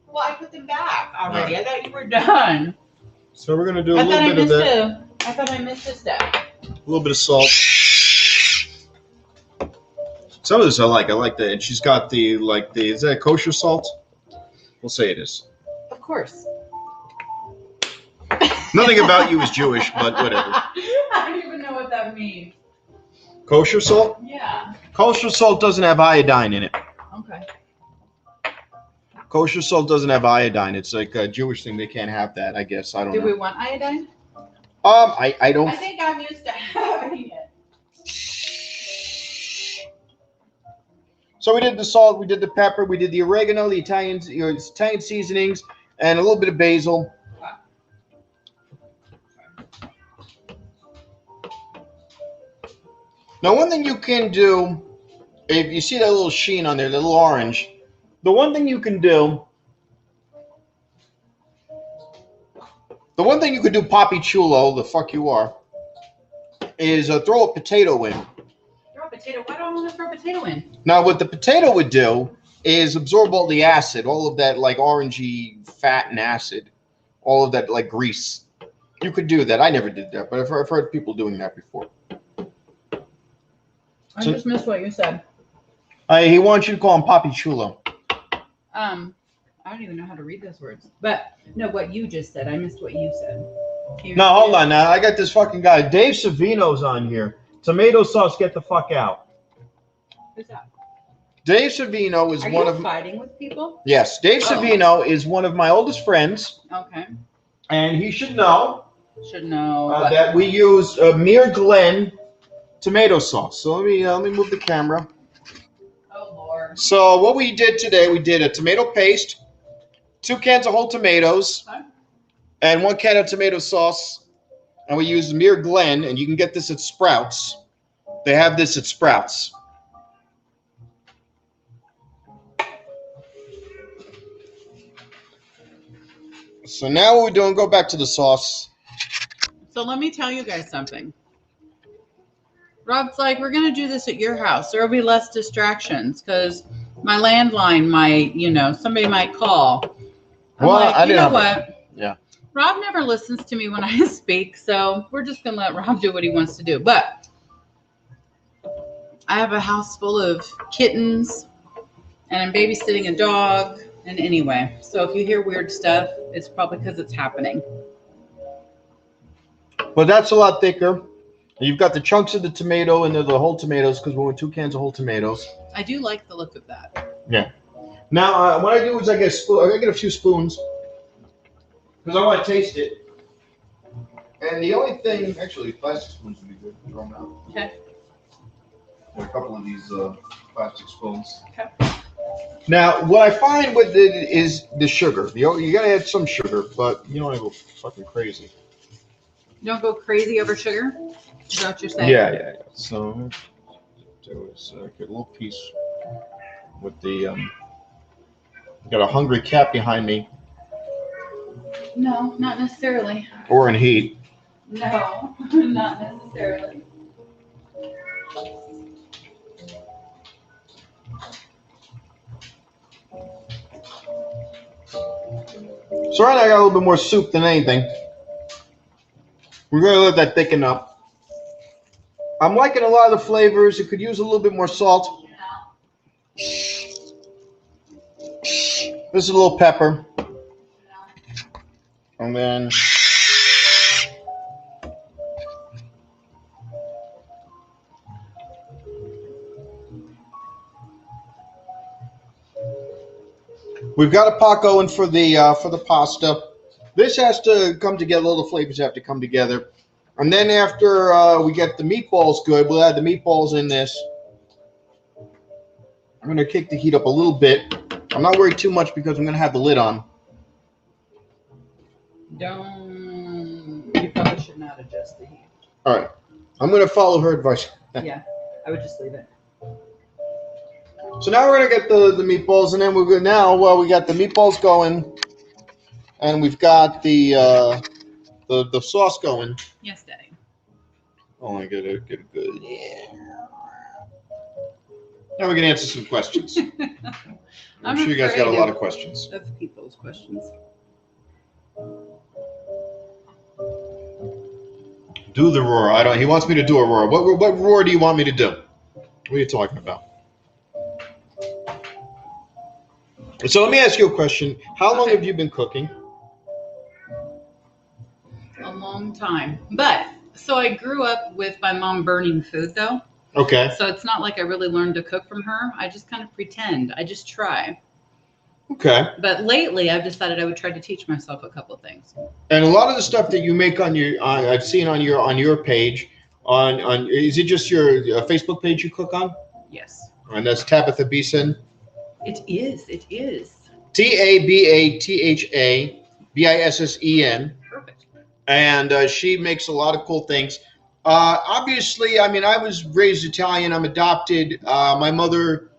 Speaker 2: Well, I put them back already. I thought you were done.
Speaker 1: So we're gonna do a little bit of that.
Speaker 2: I thought I missed a step.
Speaker 1: A little bit of salt. Some of this I like. I like that. And she's got is that kosher salt? We'll say it is.
Speaker 2: Of course.
Speaker 1: Nothing about you is Jewish, but whatever.
Speaker 2: I don't even know what that means.
Speaker 1: Kosher salt?
Speaker 2: Yeah.
Speaker 1: Kosher salt doesn't have iodine in it.
Speaker 2: Okay.
Speaker 1: Kosher salt doesn't have iodine. It's like a Jewish thing. They can't have that, I guess. I don't know.
Speaker 2: Do we want iodine?
Speaker 1: I don't.
Speaker 2: I think I'm used to having it.
Speaker 1: So we did the salt, we did the pepper, we did the oregano, the Italian seasonings, and a little bit of basil. Now, one thing you can do, if you see that little sheen on there, the little orange, the one thing you can do, Poppy Chulo, the fuck you are, is throw a potato in.
Speaker 2: Throw a potato? Why do I want to throw a potato in?
Speaker 1: Now, what the potato would do is absorb all the acid, all of that like orangey fat and acid, all of that like grease. You could do that. I never did that, but I've heard people doing that before.
Speaker 2: I just missed what you said.
Speaker 1: He wants you to call him Poppy Chulo.
Speaker 2: I don't even know how to read those words. But no, what you just said. I missed what you said.
Speaker 1: No, hold on now. I got this fucking guy. Dave Savino's on here. Tomato sauce, get the fuck out.
Speaker 2: Who's that?
Speaker 1: Dave Savino is one of
Speaker 2: fighting with people?
Speaker 1: Yes, Dave Savino is one of my oldest friends.
Speaker 2: Okay.
Speaker 1: And he should know.
Speaker 2: That
Speaker 1: we use Mere Glen tomato sauce. So let me move the camera.
Speaker 2: Oh Lord.
Speaker 1: So what we did today, we did a tomato paste, 2 cans of whole tomatoes, and 1 can of tomato sauce. And we used Mere Glen, and you can get this at Sprouts. They have this at Sprouts. So now what we're doing, go back to the sauce.
Speaker 2: So let me tell you guys something. Rob's like, we're going to do this at your house. There will be less distractions because my landline might, somebody might call. I didn't know what?
Speaker 1: Yeah.
Speaker 2: Rob never listens to me when I speak, so we're just going to let Rob do what he wants to do. But I have a house full of kittens, and I'm babysitting a dog. And anyway, so if you hear weird stuff, it's probably because it's happening.
Speaker 1: But that's a lot thicker. You've got the chunks of the tomato and the whole tomatoes because we went 2 cans of whole tomatoes.
Speaker 2: I do like the look of that.
Speaker 1: Yeah. Now, what I do is I get a few spoons because I want to taste it. And the only thing, actually, plastic spoons would be good. Throw them out.
Speaker 2: Okay.
Speaker 1: There are a couple of these plastic spoons.
Speaker 2: Okay.
Speaker 1: Now, what I find with it is the sugar. You got to add some sugar, but you don't want to go fucking crazy.
Speaker 2: You don't go crazy over sugar? Is that what you're saying?
Speaker 1: Yeah. So, get a little piece with the, got a hungry cat behind me.
Speaker 2: No, not necessarily.
Speaker 1: Or in heat.
Speaker 2: No, not necessarily.
Speaker 1: So right now I got a little bit more soup than anything. We're going to let that thicken up. I'm liking a lot of the flavors. It could use a little bit more salt. This is a little pepper. And then we've got a pot going for the pasta. This has to come together. All the flavors have to come together. And then after we get the meatballs good, we'll add the meatballs in this. I'm going to kick the heat up a little bit. I'm not worried too much because I'm going to have the lid on.
Speaker 2: You probably should not adjust the heat.
Speaker 1: All right. I'm going to follow her advice.
Speaker 2: Yeah, I would just leave it.
Speaker 1: So now we're going to get the meatballs, and then we're good. Now, we got the meatballs going, and we've got the sauce going.
Speaker 2: Yes, Daddy.
Speaker 1: Oh, I get it good. Yeah. Now we can answer some questions. I'm sure you guys got a lot of questions.
Speaker 2: Of people's questions.
Speaker 1: Do the roar. He wants me to do a roar. What roar do you want me to do? What are you talking about? So let me ask you a question. How long have you been cooking?
Speaker 2: A long time. So I grew up with my mom burning food, though.
Speaker 1: Okay.
Speaker 2: So it's not like I really learned to cook from her. I just kind of pretend. I just try.
Speaker 1: Okay.
Speaker 2: But lately, I've decided I would try to teach myself a couple of things.
Speaker 1: And a lot of the stuff that you make on your, I've seen on your page, on is it just your Facebook page you cook on?
Speaker 2: Yes.
Speaker 1: And that's Tabatha Bissen.
Speaker 2: It is. It is.
Speaker 1: TabathaBissen.
Speaker 2: Perfect.
Speaker 1: And she makes a lot of cool things. Obviously, I mean, I was raised Italian. I'm adopted. My mother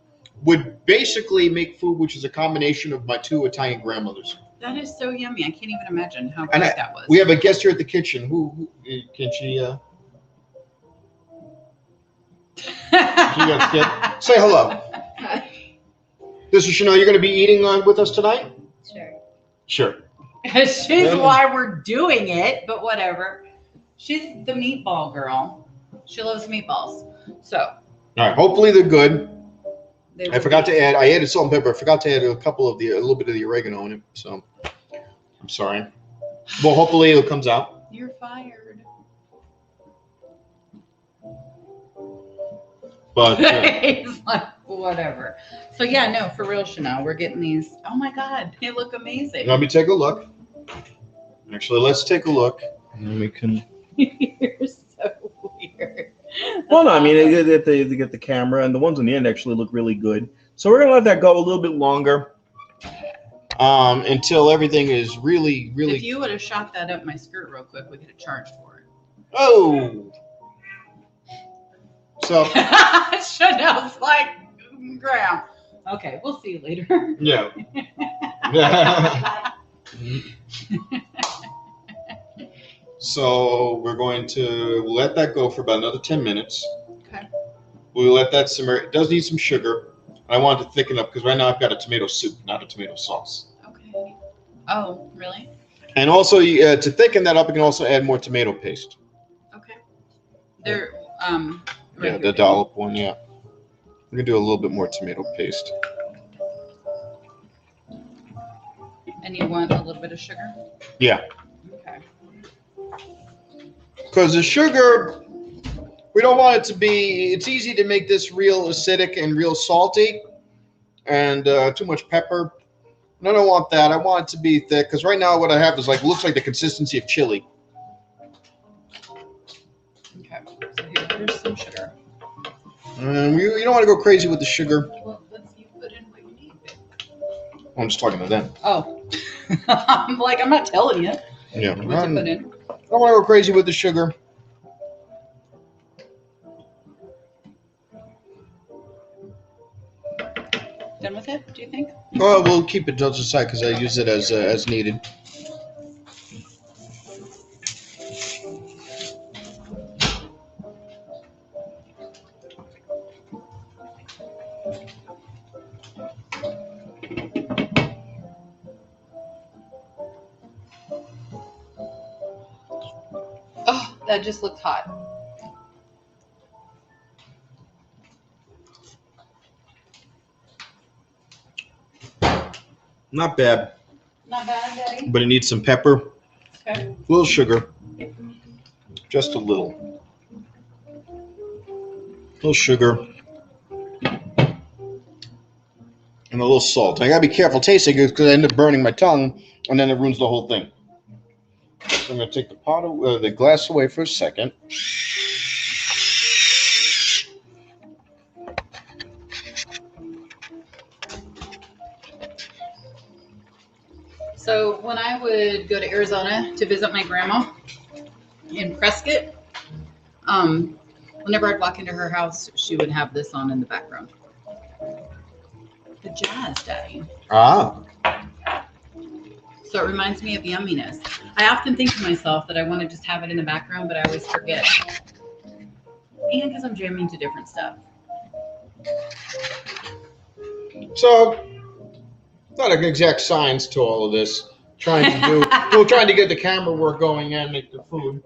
Speaker 1: would basically make food, which is a combination of my two Italian grandmothers.
Speaker 2: That is so yummy. I can't even imagine how great that was.
Speaker 1: We have a guest here at the kitchen. Who can she? She got scared. Say hello.
Speaker 3: Hi.
Speaker 1: This is Chanel. You're going to be eating with us tonight?
Speaker 3: Sure.
Speaker 1: Sure.
Speaker 2: She's why we're doing it, but whatever. She's the meatball girl. She loves meatballs. So.
Speaker 1: All right. Hopefully they're good.
Speaker 2: They
Speaker 1: I forgot to add. I added salt and pepper. I forgot to add a little bit of the oregano in it. So I'm sorry. Well, hopefully it comes out.
Speaker 2: You're fired.
Speaker 1: But
Speaker 2: He's like, whatever. So yeah, no, for real, Chanel, we're getting these. Oh my God, they look amazing.
Speaker 1: let me take a look. Actually, let's take a look. And then we can.
Speaker 2: You're so weird.
Speaker 4: Well, no, I mean, they get the camera, and the ones on the end actually look really good. So we're gonna let that go a little bit longer,
Speaker 1: Until everything is really, really.
Speaker 2: If you would have shot that up my skirt real quick, we could have charged for it.
Speaker 1: Oh. So.
Speaker 2: Chanel's like, Graham. Okay, we'll see you later.
Speaker 1: Yeah. So we're going to let that go for about another 10 minutes.
Speaker 2: Okay.
Speaker 1: We'll let that simmer. It does need some sugar. I want it to thicken up because right now I've got a tomato soup, not a tomato sauce.
Speaker 2: Okay. Oh, really?
Speaker 1: And also, to thicken that up, you can also add more tomato paste.
Speaker 2: Okay. They're
Speaker 1: Yeah, the dollop one, yeah. We can do a little bit more tomato paste.
Speaker 2: And you want a little bit of sugar?
Speaker 1: Yeah.
Speaker 2: Okay.
Speaker 1: Because the sugar, we don't want it to be, it's easy to make this real acidic and real salty and too much pepper. And I don't want that. I want it to be thick because right now what I have is like, looks like the consistency of chili.
Speaker 2: Okay. So here's some sugar.
Speaker 1: And you don't want to go crazy with the sugar.
Speaker 2: Well, you put in what you need.
Speaker 1: I'm just talking to them.
Speaker 2: Oh. I'm like, I'm not telling you
Speaker 1: Yeah.
Speaker 2: what to put in.
Speaker 1: I don't want to go crazy with the sugar.
Speaker 2: Done with it, do you think?
Speaker 1: Oh, we'll keep it to the side because I use it as needed.
Speaker 2: Oh, that just looks hot.
Speaker 1: Not bad,
Speaker 2: Not bad, Daddy.
Speaker 1: but it needs some pepper,
Speaker 2: Okay.
Speaker 1: a little sugar, just a little. A little sugar. And a little salt. I gotta be careful tasting it because I end up burning my tongue and then it ruins the whole thing. So I'm gonna take the glass away for a second.
Speaker 2: So when I would go to Arizona to visit my grandma in Prescott, whenever I'd walk into her house, she would have this on in the background. The jazz, Daddy.
Speaker 1: Ah.
Speaker 2: So it reminds me of yumminess. I often think to myself that I want to just have it in the background, but I always forget. And because I'm jamming to different stuff.
Speaker 1: So, not an exact science to all of this. Trying to get the camera work going and make the food.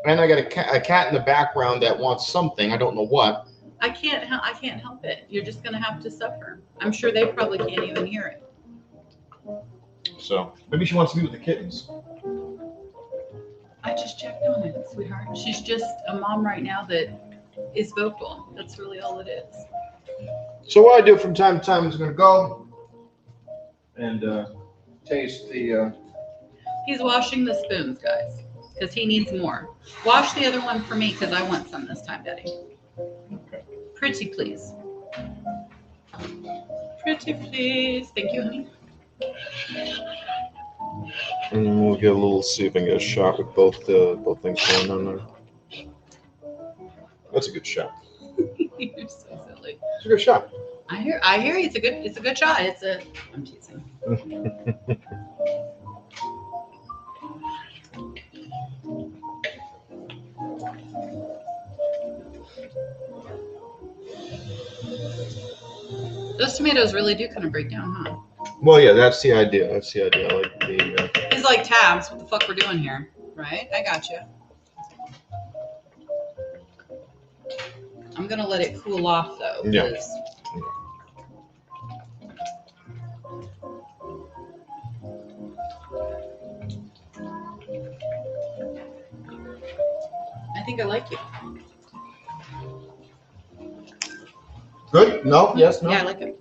Speaker 1: And I got a cat in the background that wants something. I don't know what.
Speaker 2: I can't help it. You're just gonna have to suffer. I'm sure they probably can't even hear it.
Speaker 1: So maybe she wants to be with the kittens.
Speaker 2: I just checked on it, sweetheart. She's just a mom right now that is vocal. That's really all it is.
Speaker 1: So what I do from time to time is going to go and taste the.
Speaker 2: He's washing the spoons, guys, because he needs more. Wash the other one for me, because I want some this time, Daddy.
Speaker 1: Okay.
Speaker 2: Pretty please. Pretty please. Thank you, honey.
Speaker 1: And then we'll get a little, see if I can get a shot with both things going on there. That's a good shot.
Speaker 2: You're so silly.
Speaker 1: It's a good shot.
Speaker 2: I hear you. It's a good shot. I'm teasing. Those tomatoes really do kind of break down, huh?
Speaker 1: Well, yeah, that's the idea. That's the idea. I like the.
Speaker 2: He's like, Tabs, what the fuck we're doing here, right? I got you. I'm gonna let it cool off though.
Speaker 1: Yeah.
Speaker 2: I think I like you.
Speaker 1: Good? No? Yes? No?
Speaker 2: Yeah, I like it.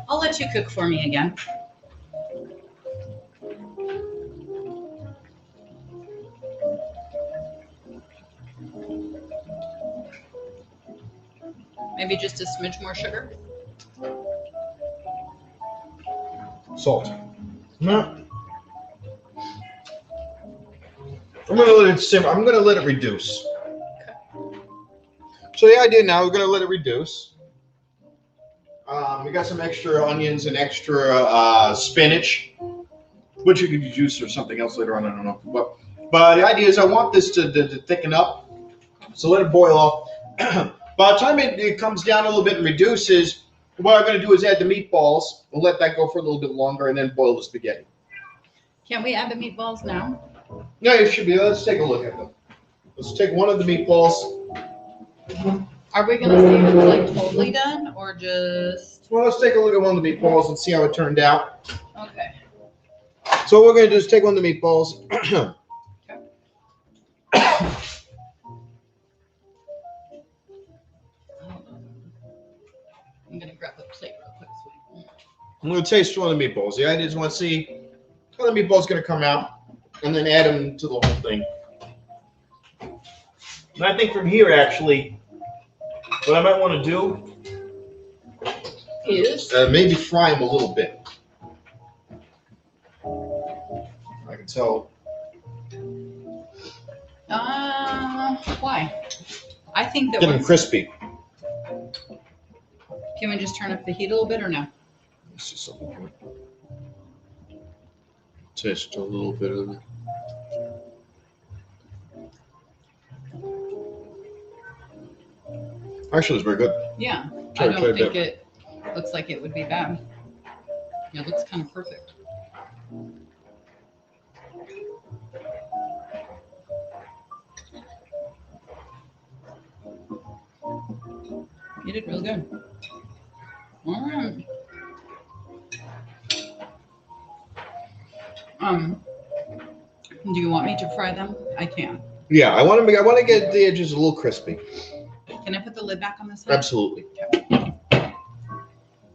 Speaker 2: I'll let you cook for me again. Maybe just a smidge more sugar.
Speaker 1: Salt. No. I'm gonna let it simmer. I'm gonna let it reduce.
Speaker 2: Okay.
Speaker 1: So the idea now, we're gonna let it reduce. We got some extra onions and extra spinach, which you could use or something else later on. I don't know. But the idea is I want this to thicken up. So let it boil off. By the time it comes down a little bit and reduces, what I'm going to do is add the meatballs and let that go for a little bit longer and then boil the spaghetti.
Speaker 2: Can't we add the meatballs now?
Speaker 1: Yeah, it should be. Let's take a look at them. Let's take one of the meatballs.
Speaker 2: Are we gonna see if it's like totally done or just?
Speaker 1: Well, let's take a look at one of the meatballs and see how it turned out.
Speaker 2: Okay.
Speaker 1: So what we're going to do is take one of the meatballs.
Speaker 2: I'm gonna grab a plate real quick, sweetie.
Speaker 1: I'm going to taste one of the meatballs. The idea is I want to see how the meatball's going to come out and then add them to the whole thing. And I think from here, actually, what I might want to do
Speaker 2: Is
Speaker 1: maybe fry them a little bit. I can tell.
Speaker 2: why? I think that
Speaker 1: Get them
Speaker 2: once,
Speaker 1: crispy.
Speaker 2: can we just turn up the heat a little bit or no?
Speaker 1: Let's see something. Taste a little bit of it. Actually, it's very good.
Speaker 2: Yeah.
Speaker 1: Try
Speaker 2: I
Speaker 1: it,
Speaker 2: don't
Speaker 1: try it
Speaker 2: think
Speaker 1: there.
Speaker 2: it looks like it would be bad. It looks kind of perfect. You did really good. All right. Do you want me to fry them? I can.
Speaker 1: Yeah, I want to get the edges a little crispy.
Speaker 2: Can I put the lid back on this side?
Speaker 1: Absolutely.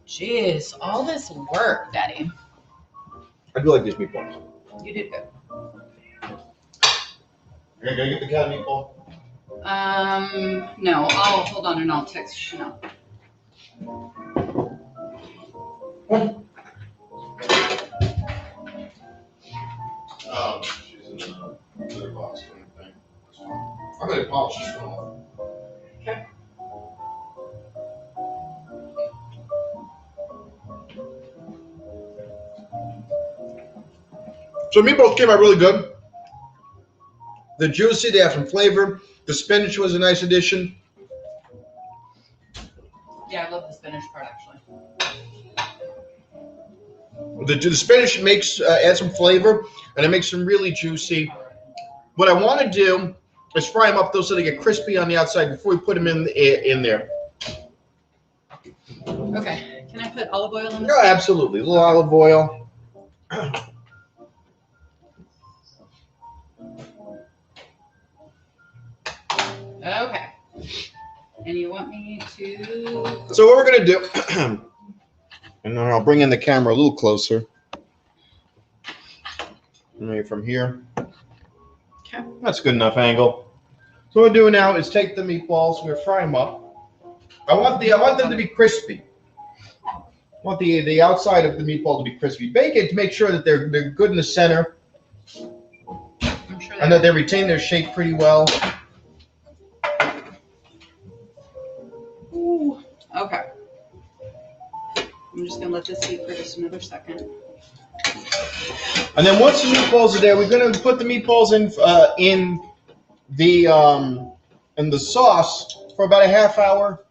Speaker 2: Jeez, all this work, Daddy.
Speaker 1: I do like these meatballs.
Speaker 2: You did good.
Speaker 1: You're gonna get the cat meatball?
Speaker 2: No, I'll hold on and I'll text Chanel.
Speaker 1: She's in the litter box or anything. I'm gonna polish this one off.
Speaker 2: Okay.
Speaker 1: So meatballs came out really good. They're juicy, they have some flavor. The spinach was a nice addition.
Speaker 2: Yeah, I love the spinach part actually.
Speaker 1: The spinach makes adds some flavor and it makes them really juicy. What I want to do is fry them up though so they get crispy on the outside before we put them in there.
Speaker 2: Okay, can I put olive oil in this?
Speaker 1: No, absolutely. A little olive oil.
Speaker 2: Okay. And you want me to?
Speaker 1: So what we're gonna do, And then I'll bring in the camera a little closer. Maybe from here.
Speaker 2: Okay.
Speaker 1: That's a good enough angle. So what we're doing now is take the meatballs. We're gonna fry them up. I want them to be crispy. I want the outside of the meatball to be crispy. Bake it to make sure that they're good in the center.
Speaker 2: I'm sure
Speaker 1: And that they retain their shape pretty well.
Speaker 2: Ooh. Okay. I'm just gonna let this heat for just another second.
Speaker 1: And then once the meatballs are there, we're gonna put the meatballs in the sauce for about a half hour,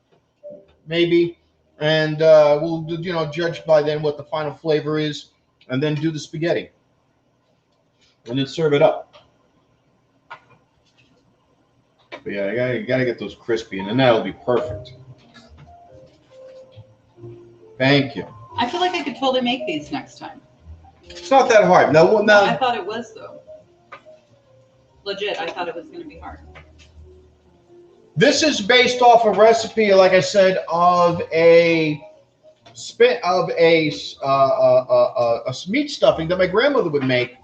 Speaker 1: maybe, and we'll judge by then what the final flavor is, and then do the spaghetti, and then serve it up. But yeah, you gotta get those crispy, and then that'll be perfect. Thank you.
Speaker 2: I feel like I could totally make these next time.
Speaker 1: It's not that hard. No.
Speaker 2: I thought it was though. Legit, I thought it was going to be hard.
Speaker 1: This is based off a recipe, like I said, of a meat stuffing that my grandmother would make.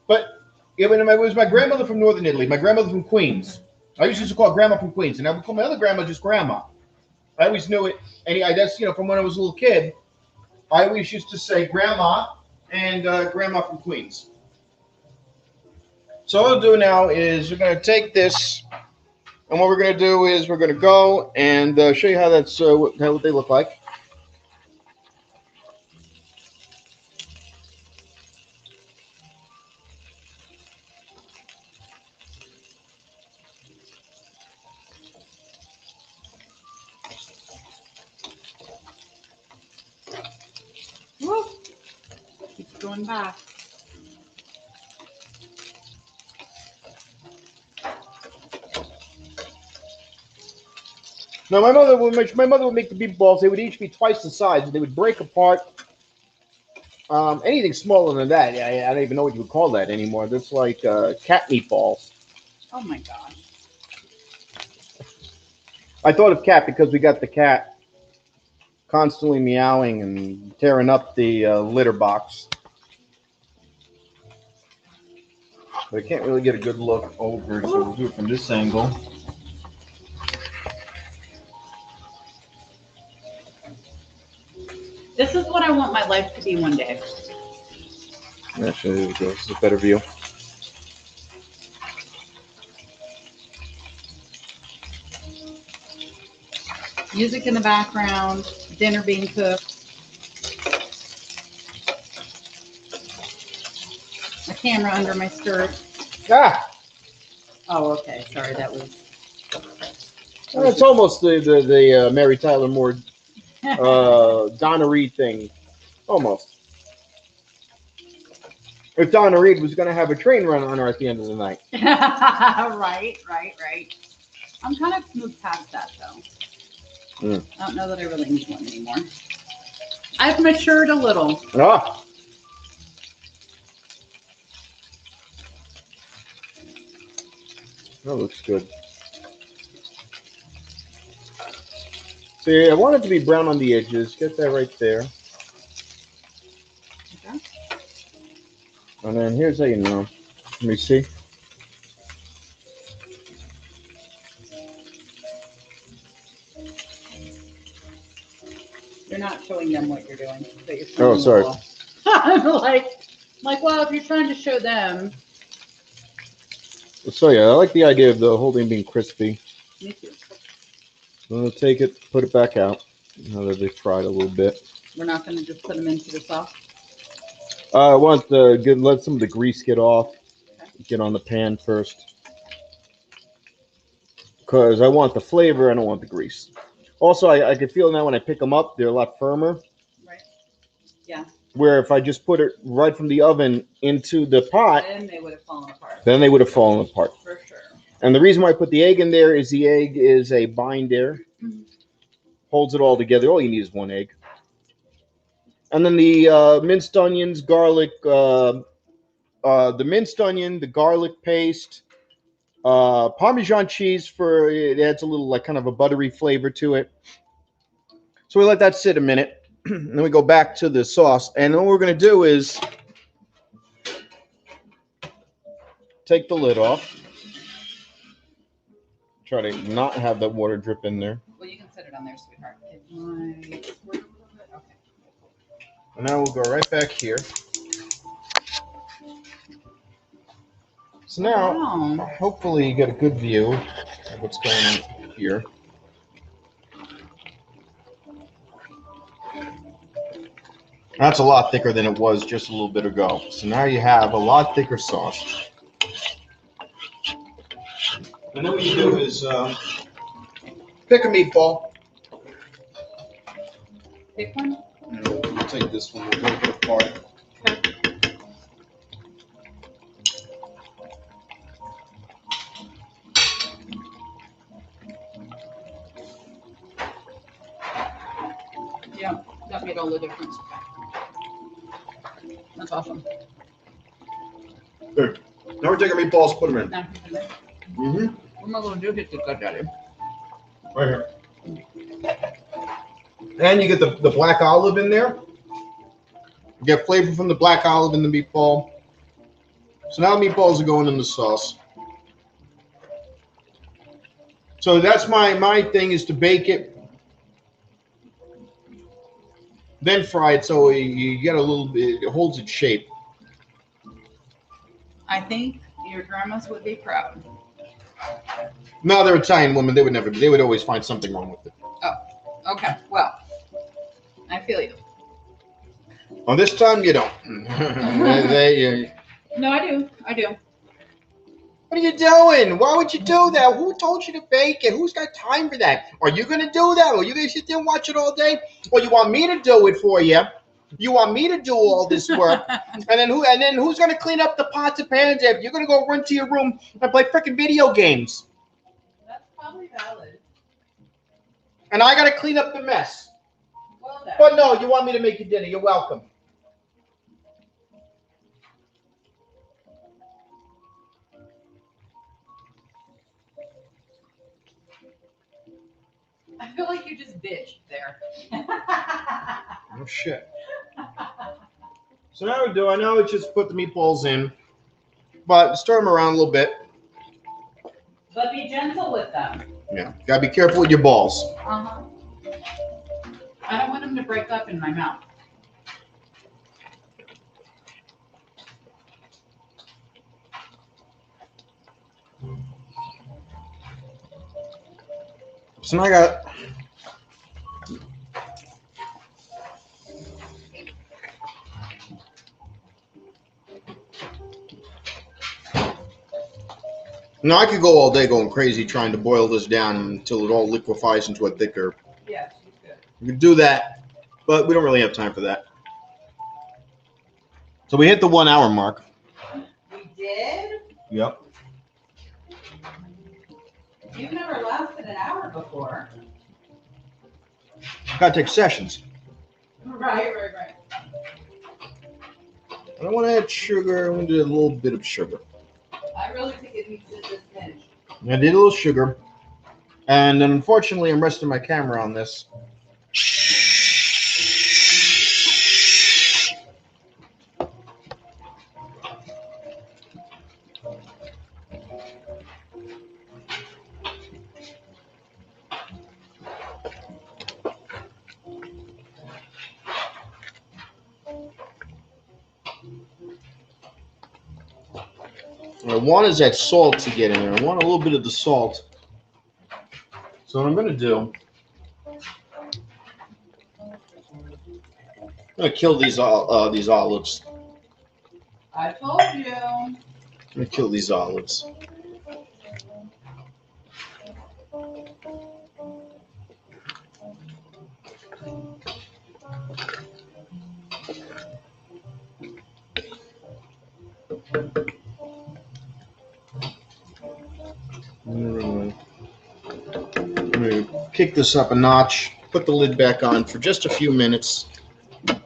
Speaker 1: But it was my grandmother from Northern Italy, my grandmother from Queens. I used to call Grandma from Queens, and I would call my other grandma just Grandma. I always knew it. And that's from when I was a little kid. I always used to say Grandma and Grandma from Queens. So what we'll do now is we're going to take this, and what we're going to do is we're going to go and show you how that's what they look like.
Speaker 2: Woo. Keeps going back.
Speaker 1: Now my mother would make the meatballs. They would each be twice the size. They would break apart. Anything smaller than that, I don't even know what you would call that anymore. That's like cat meatballs.
Speaker 2: Oh my gosh.
Speaker 1: I thought of cat because we got the cat constantly meowing and tearing up the litter box. But I can't really get a good look over, so we'll do it from this angle.
Speaker 2: This is what I want my life to be one day.
Speaker 1: Actually, there we go. This is a better view.
Speaker 2: Music in the background, dinner being cooked. A camera under my skirt.
Speaker 1: Ah!
Speaker 2: Oh, okay. Sorry, that was.
Speaker 1: It's almost the Mary Tyler Moore Donna Reed thing. Almost. If Donna Reed was going to have a train run on her at the end of the night.
Speaker 2: Right. I'm kind of moved past that, though. I don't know that I really need one anymore. I've matured a little.
Speaker 1: Ah. That looks good. See, I want it to be brown on the edges. Get that right there.
Speaker 2: Okay.
Speaker 1: And then here's how you know. Let me see.
Speaker 2: You're not showing them what you're doing. But you're showing
Speaker 1: Oh, sorry.
Speaker 2: them all. I'm like, well, if you're trying to show them.
Speaker 1: So yeah, I like the idea of the whole thing being crispy.
Speaker 2: Me too.
Speaker 1: I'm gonna take it, put it back out. Now that they've fried a little bit.
Speaker 2: We're not going to just put them into the sauce.
Speaker 1: I want to let some of the grease get off. Get on the pan first. Because I want the flavor, I don't want the grease. Also, I can feel now when I pick them up, they're a lot firmer.
Speaker 2: Right. Yeah.
Speaker 1: Where if I just put it right from the oven into the pot,
Speaker 2: Then they would have fallen apart.
Speaker 1: then they would have fallen apart.
Speaker 2: For sure.
Speaker 1: And the reason why I put the egg in there is the egg is a binder. Holds it all together. All you need is one egg. And then the minced onions, garlic, the minced onion, the garlic paste, Parmesan cheese it adds a little like kind of a buttery flavor to it. So we let that sit a minute. then we go back to the sauce. And then what we're going to do is take the lid off. Try to not have that water drip in there.
Speaker 2: Well, you can set it on there, sweetheart. It might squirt a little bit. Okay.
Speaker 1: And now we'll go right back here. So now,
Speaker 2: Wow.
Speaker 1: hopefully you get a good view of what's going on here. That's a lot thicker than it was just a little bit ago. So now you have a lot thicker sauce. And then what you do is pick a meatball.
Speaker 2: Pick one?
Speaker 1: We'll take this one. We'll break it apart.
Speaker 2: Okay. Yeah, that made all the difference. That's awesome.
Speaker 1: Good. Now we're taking meatballs, put them in.
Speaker 2: Now,
Speaker 1: Mm-hmm.
Speaker 2: what am I going to do to get Daddy?
Speaker 1: Right here. And you get the black olive in there. You get flavor from the black olive in the meatball. So now meatballs are going in the sauce. So that's my thing is to bake it, then fry it so you get a little bit, it holds its shape.
Speaker 2: I think your grandmas would be proud.
Speaker 1: No, they're Italian women. They would always find something wrong with it.
Speaker 2: Oh, okay. Well, I feel you.
Speaker 1: Well, this time you don't.
Speaker 2: No, I do. I do.
Speaker 1: What are you doing? Why would you do that? Who told you to bake it? Who's got time for that? Are you going to do that? Are you going to sit there and watch it all day? Or you want me to do it for you? You want me to do all this work? and then who's going to clean up the pots and pans if you're going to go run to your room and play freaking video games?
Speaker 2: That's probably valid.
Speaker 1: And I got to clean up the mess.
Speaker 2: Well done.
Speaker 1: But no, you want me to make you dinner. You're welcome.
Speaker 2: I feel like you just bitched there.
Speaker 1: Oh, shit. So now I know it's just put the meatballs in, but stir them around a little bit.
Speaker 2: But be gentle with them.
Speaker 1: Yeah, gotta be careful with your balls.
Speaker 2: Uh-huh. I don't want them to break up in my mouth.
Speaker 1: So now I got now I could go all day going crazy trying to boil this down until it all liquefies into a thicker.
Speaker 2: Yeah, she's good.
Speaker 1: We could do that, but we don't really have time for that. So we hit the 1 hour mark.
Speaker 2: We did?
Speaker 1: Yep.
Speaker 2: You've never lasted an hour before.
Speaker 1: Gotta take sessions.
Speaker 2: Right.
Speaker 1: I don't want to add sugar. I'm gonna do a little bit of sugar.
Speaker 2: I really think it needs to just finish.
Speaker 1: I did a little sugar, and then unfortunately, I'm resting my camera on this. What I want is that salt to get in there. I want a little bit of the salt. So what I'm going to do, I'm going to kill these olives.
Speaker 2: I told you.
Speaker 1: I'm going to kill these olives. I'm going to kick this up a notch, put the lid back on for just a few minutes.
Speaker 2: Okay,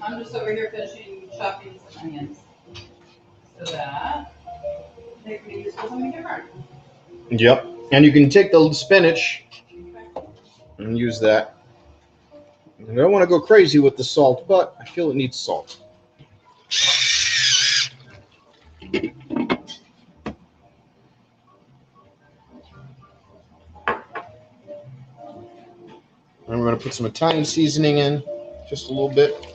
Speaker 2: I'm just over here chopping some onions. So that they can be used for something different.
Speaker 1: Yep. And you can take the spinach and use that. And I don't want to go crazy with the salt, but I feel it needs salt. And we're going to put some Italian seasoning in, just a little bit.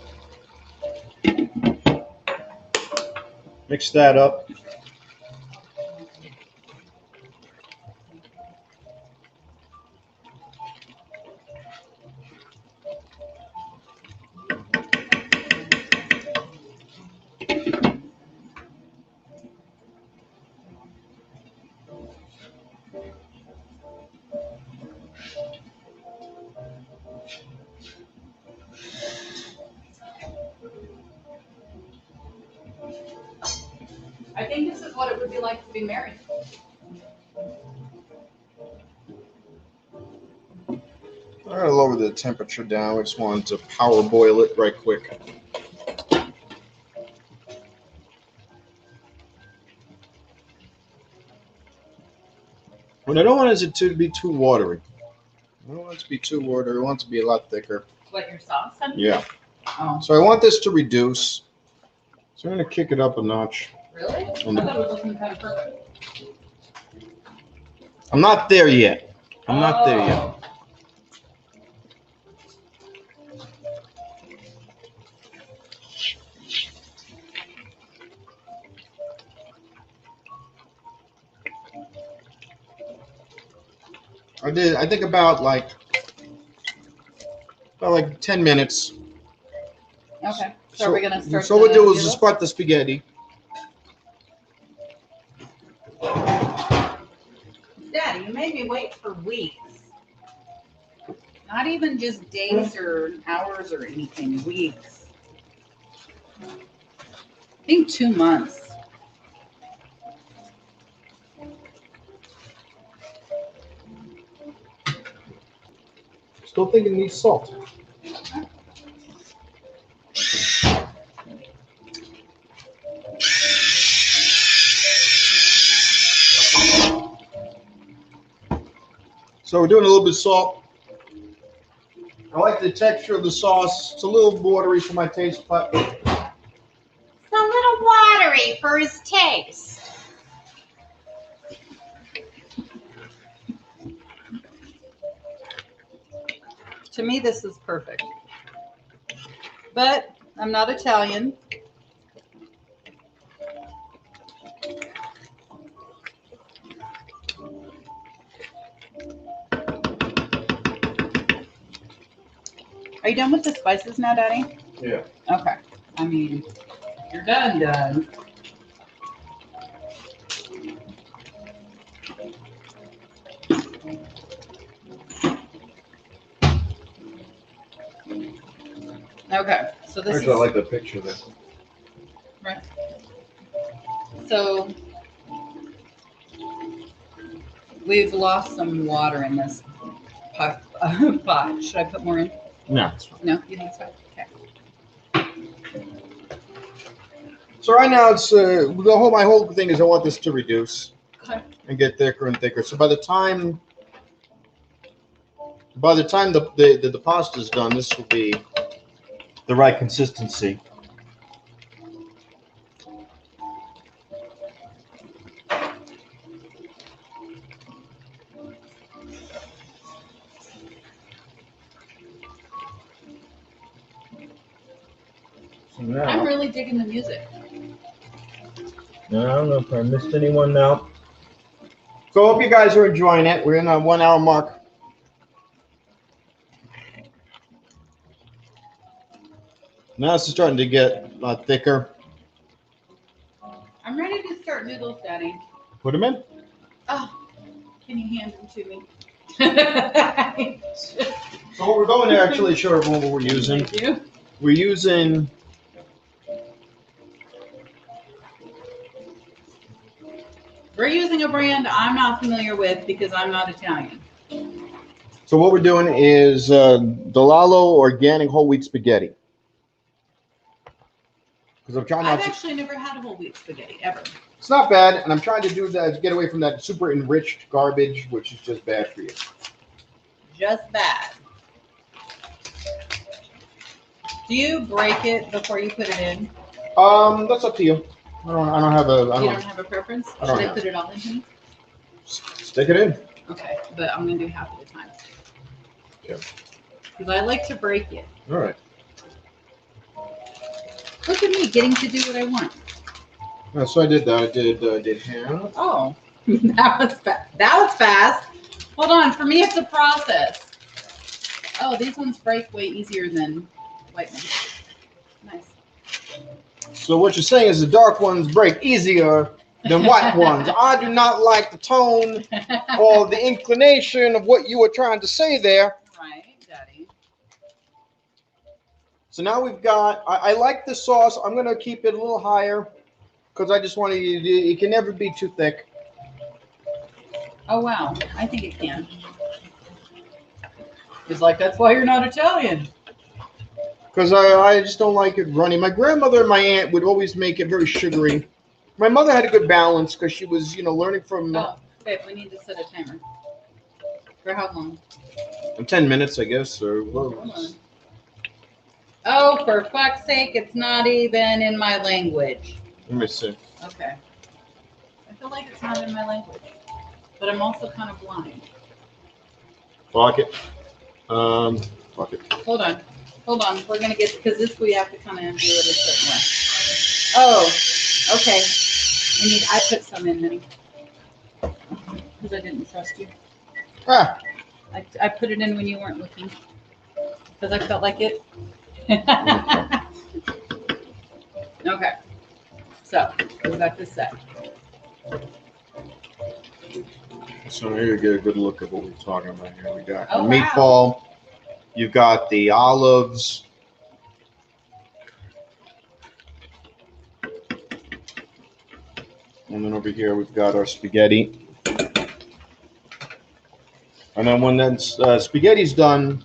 Speaker 1: Mix that up.
Speaker 2: I think this is what it would be like to be married.
Speaker 1: I'm going to lower the temperature down. I just wanted to power boil it right quick. What I don't want is it to be too watery. I don't want it to be too watery. I want it to be a lot thicker.
Speaker 2: What, your sauce? Honey?
Speaker 1: Yeah.
Speaker 2: Oh,
Speaker 1: So I want this to reduce. So I'm going to kick it up a notch.
Speaker 2: really? I thought it was looking kind of perfect.
Speaker 1: I'm not there yet. I'm not there yet.
Speaker 2: Oh.
Speaker 1: I think about like 10 minutes.
Speaker 2: Okay. So are we gonna start?
Speaker 1: So what we'll do is
Speaker 2: noodle?
Speaker 1: just start the spaghetti.
Speaker 2: Daddy, you made me wait for weeks. Not even just days or hours or anything. Weeks. I think 2 months.
Speaker 1: Still think it needs salt. So we're doing a little bit of salt. I like the texture of the sauce. It's a little watery for my taste, but
Speaker 2: It's a little watery for his taste. To me, this is perfect. But I'm not Italian. Are you done with the spices now, Daddy?
Speaker 1: yeah.
Speaker 2: Okay. I mean, you're done. Okay. So this
Speaker 1: Actually, I
Speaker 2: is
Speaker 1: like the picture there.
Speaker 2: right. So we've lost some water in this pot. Should I put more in?
Speaker 1: No, it's fine.
Speaker 2: No, you think so? Okay.
Speaker 1: So right now, it's my whole thing is I want this to reduce
Speaker 2: Okay.
Speaker 1: and get thicker and thicker. So by the time the pasta is done, this will be the right consistency. So
Speaker 2: I'm
Speaker 1: now,
Speaker 2: really digging the music.
Speaker 1: I don't know if I missed anyone now. So I hope you guys are enjoying it. We're in a 1 hour mark. Now it's starting to get a lot thicker.
Speaker 2: I'm ready to start noodles, Daddy.
Speaker 1: Put them in.
Speaker 2: Oh, can you hand them to me?
Speaker 1: So what we're going to actually show everyone what we're using.
Speaker 2: Thank you.
Speaker 1: We're using
Speaker 2: We're using a brand I'm not familiar with because I'm not Italian.
Speaker 1: So what we're doing is Delalo organic whole wheat spaghetti. Because I'm trying not
Speaker 2: I've
Speaker 1: to.
Speaker 2: actually never had a whole wheat spaghetti ever.
Speaker 1: It's not bad, and I'm trying to do that to get away from that super enriched garbage, which is just bad for you.
Speaker 2: Just bad. Do you break it before you put it in?
Speaker 1: That's up to you. I don't have a.
Speaker 2: You don't have a preference?
Speaker 1: I don't
Speaker 2: Should I
Speaker 1: have.
Speaker 2: put it all in here?
Speaker 1: Stick it in.
Speaker 2: Okay, but I'm gonna do half of the time.
Speaker 1: Yeah.
Speaker 2: Because I like to break it.
Speaker 1: All right.
Speaker 2: Look at me getting to do what I want.
Speaker 1: So I did that. I did ham.
Speaker 2: Oh, that was fast. That was fast. Hold on. For me, it's a process. Oh, these ones break way easier than white ones. Nice.
Speaker 1: So what you're saying is the dark ones break easier than white ones. I do not like the tone or the inclination of what you were trying to say there.
Speaker 2: Right, Daddy.
Speaker 1: So now we've got. I like the sauce. I'm gonna keep it a little higher because I just want to. It can never be too thick.
Speaker 2: Oh wow, I think it can. It's like that's why you're not Italian.
Speaker 1: Because I just don't like it runny. My grandmother and my aunt would always make it very sugary. My mother had a good balance because she was, learning from.
Speaker 2: Oh, babe, we need to set a timer. For how long?
Speaker 1: 10 minutes, I guess. Or
Speaker 2: Hold on. Oh, for fuck's sake, it's not even in my language.
Speaker 1: let me see.
Speaker 2: Okay. I feel like it's not in my language. But I'm also kind of blind.
Speaker 1: Fuck it. Fuck it.
Speaker 2: Hold on. Hold on. We're going to get, because this we have to come in and do it a certain way. Oh, okay. I put some in, honey. Because I didn't trust you.
Speaker 1: Ah,
Speaker 2: I put it in when you weren't looking. Because I felt like it. Okay. So, we got this set.
Speaker 1: so here you get a good look at what we're talking about here. We got
Speaker 2: Oh,
Speaker 1: the
Speaker 2: wow.
Speaker 1: meatball. You've got the olives. And then over here we've got our spaghetti. And then when that spaghetti's done,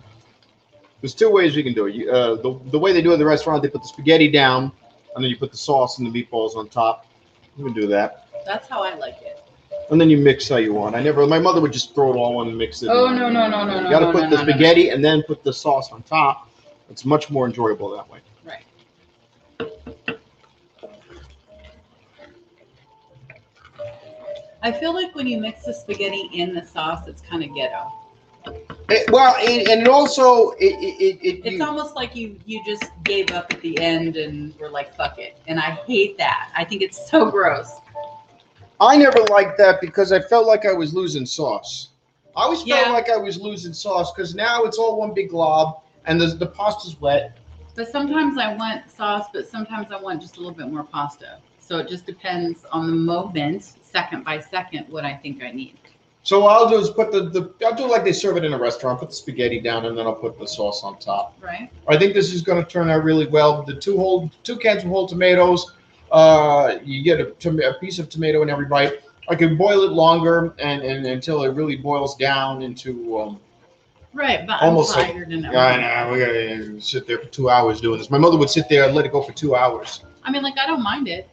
Speaker 1: there's two ways we can do it. The way they do it in the restaurant, they put the spaghetti down, and then you put the sauce and the meatballs on top. You can do that.
Speaker 2: That's how I like it.
Speaker 1: And then you mix how you want. My mother would just throw it all in and mix it.
Speaker 2: Oh, no.
Speaker 1: You got to put the spaghetti and then put the sauce on top. It's much more enjoyable that way.
Speaker 2: Right. I feel like when you mix the spaghetti in the sauce, it's kind of ghetto.
Speaker 1: And also
Speaker 2: It's almost like you just gave up at the end and were like, fuck it. And I hate that. I think it's so gross.
Speaker 1: I never liked that because I felt like I was losing sauce. I always felt
Speaker 2: Yeah.
Speaker 1: like I was losing sauce because now it's all one big glob and the pasta's wet.
Speaker 2: But sometimes I want sauce, but sometimes I want just a little bit more pasta. So it just depends on the moment, second by second, what I think I need.
Speaker 1: So what I'll do is put I'll do like they serve it in a restaurant, put the spaghetti down, and then I'll put the sauce on top.
Speaker 2: Right?
Speaker 1: I think this is going to turn out really well. The two cans of whole tomatoes, you get a piece of tomato in every bite. I can boil it longer and until it really boils down into
Speaker 2: Right, but
Speaker 1: almost
Speaker 2: I'm
Speaker 1: like,
Speaker 2: tired and
Speaker 1: yeah, I know, we gotta sit there for 2 hours doing this. My mother would sit there and let it go for 2 hours.
Speaker 2: I mean, like, I don't mind it.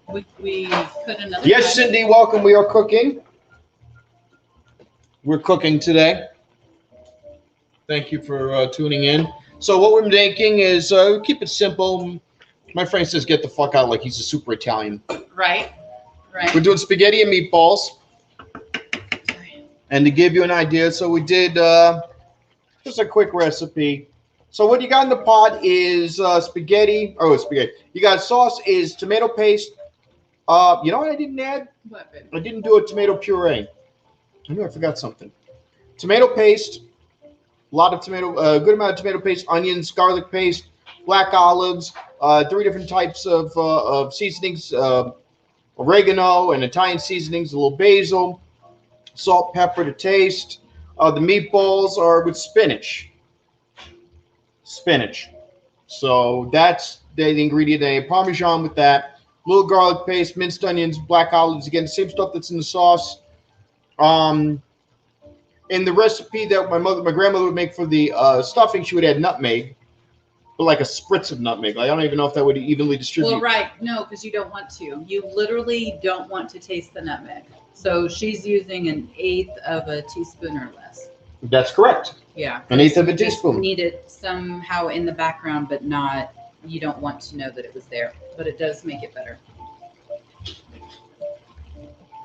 Speaker 2: We could another
Speaker 1: Yes,
Speaker 2: time.
Speaker 1: Cindy, welcome. We are cooking. We're cooking today. Thank you for tuning in. So what we're making is keep it simple. My friend says get the fuck out like he's a super Italian.
Speaker 2: Right?
Speaker 1: We're doing spaghetti and meatballs. And to give you an idea, so we did just a quick recipe. So what you got in the pot is spaghetti. Oh, spaghetti. You got sauce is tomato paste. You know what I didn't add?
Speaker 2: What, babe?
Speaker 1: I didn't do a tomato puree. I knew I forgot something. Tomato paste, a lot of tomato, good amount of tomato paste, onions, garlic paste, black olives, 3 different types of seasonings, oregano and Italian seasonings, a little basil, salt, pepper to taste. The meatballs are with spinach. So that's the ingredient. A Parmesan with that, little garlic paste, minced onions, black olives. Again, the same stuff that's in the sauce. In the recipe that my grandmother would make for the stuffing, she would add nutmeg, but like a spritz of nutmeg. Like, I don't even know if that would evenly distribute.
Speaker 2: Well, right. No, because you don't want to. You literally don't want to taste the nutmeg. So she's using 1/8 of a teaspoon or less.
Speaker 1: That's correct.
Speaker 2: Yeah.
Speaker 1: An eighth of a
Speaker 2: You just
Speaker 1: teaspoon.
Speaker 2: need it somehow in the background, but not. You don't want to know that it was there, but it does make it better.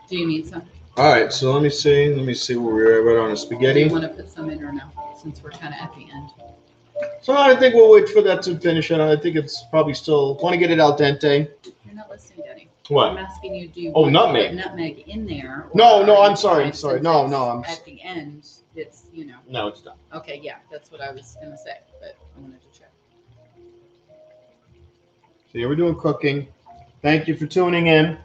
Speaker 2: Do you need some?
Speaker 1: All right, so let me see. Let me see where we're at on the
Speaker 2: Do
Speaker 1: spaghetti.
Speaker 2: you want to put some in or no? Since we're kind of at the end.
Speaker 1: So I think we'll wait for that to finish it. I think it's probably still want to get it al dente.
Speaker 2: You're not listening, Daddy.
Speaker 1: What?
Speaker 2: I'm asking you, do you
Speaker 1: Oh,
Speaker 2: want
Speaker 1: nutmeg.
Speaker 2: to put nutmeg in there?
Speaker 1: No,
Speaker 2: or
Speaker 1: no,
Speaker 2: are
Speaker 1: I'm
Speaker 2: you
Speaker 1: sorry,
Speaker 2: fine
Speaker 1: I'm sorry.
Speaker 2: since
Speaker 1: No,
Speaker 2: it's
Speaker 1: no, I'm.
Speaker 2: At the end, it's,
Speaker 1: No, it's done.
Speaker 2: Okay, yeah, that's what I was going to say, but I wanted to check.
Speaker 1: So yeah, we're doing cooking. Thank you for tuning in.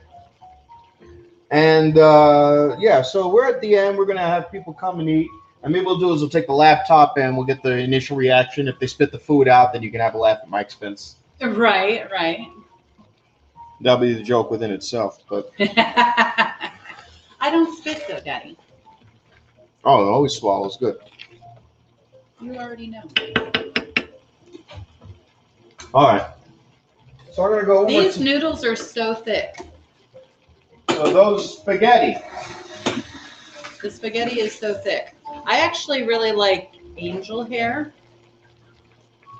Speaker 1: And yeah, so we're at the end. We're gonna have people come and eat. And maybe we'll do is we'll take the laptop and we'll get the initial reaction. If they spit the food out, then you can have a laugh at my expense.
Speaker 2: Right.
Speaker 1: That'll be the joke within itself. But
Speaker 2: I don't spit though, Daddy.
Speaker 1: oh, it always swallows good.
Speaker 2: You already know.
Speaker 1: All right. So we're gonna go over
Speaker 2: These
Speaker 1: to
Speaker 2: noodles are so thick.
Speaker 1: those spaghetti.
Speaker 2: The spaghetti is so thick. I actually really like angel hair.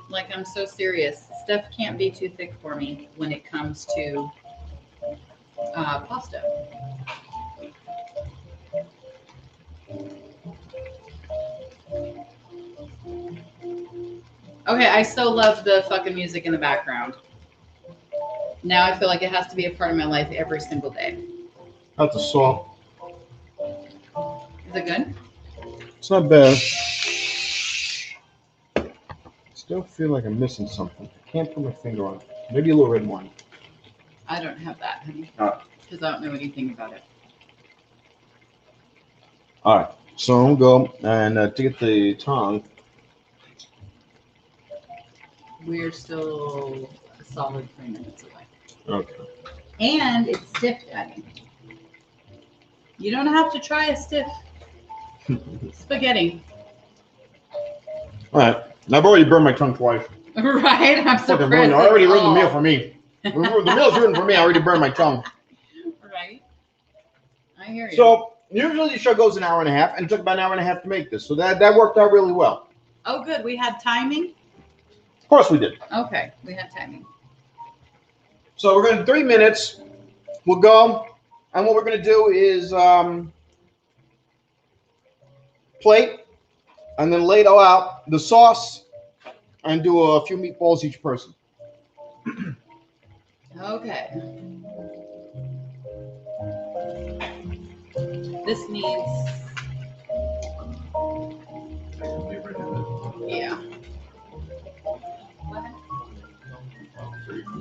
Speaker 2: Like, I'm so serious. Stuff can't be too thick for me when it comes to pasta. Okay, I still love the fucking music in the background. Now I feel like it has to be a part of my life every single day.
Speaker 1: That's the salt.
Speaker 2: Is it good?
Speaker 1: It's not bad. Still feel like I'm missing something. I can't put my finger on it. Maybe a little red wine.
Speaker 2: I don't have that, honey.
Speaker 1: Alright.
Speaker 2: Because I don't know anything about it.
Speaker 1: All right. So I'm gonna go and to get the tongue.
Speaker 2: We're still a solid 3 minutes away.
Speaker 1: Okay.
Speaker 2: And it's stiff, Daddy. You don't have to try a stiff spaghetti.
Speaker 1: All right. I've already burned my tongue twice.
Speaker 2: Right? I'm
Speaker 1: Fucking
Speaker 2: surprised.
Speaker 1: ruined. I already
Speaker 2: at
Speaker 1: ruined the
Speaker 2: all.
Speaker 1: meal for me. The meal's ruined for me. I already burned my tongue.
Speaker 2: Right? I hear you.
Speaker 1: So usually the show goes an hour and a half, and it took about an hour and a half to make this. So that worked out really well.
Speaker 2: Oh, good. We had timing?
Speaker 1: Of course we did.
Speaker 2: Okay. We had timing.
Speaker 1: So we're going to 3 minutes. We'll go, and what we're going to do is plate, and then ladle out the sauce, and do a few meatballs each person.
Speaker 2: Okay. This needs. Yeah. What?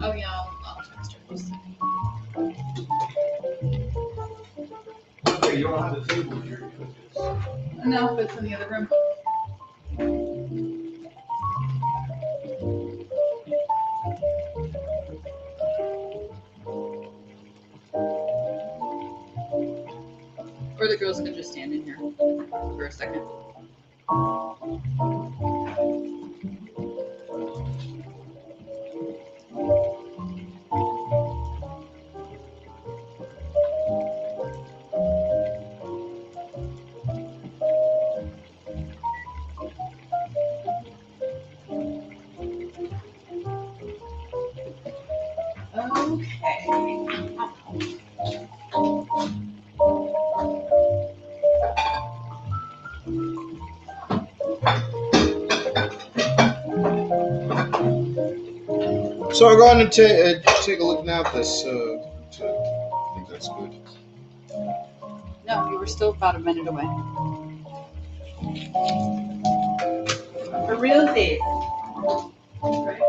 Speaker 2: Oh, yeah. I'll text her. Just a second.
Speaker 1: Okay, you don't have the table here.
Speaker 2: No, it's in the other room. Or the girls can just stand in here for a second.
Speaker 1: So we're going to take a look now at this. I think that's good.
Speaker 2: No, you were still about a minute away. For realsies. Right.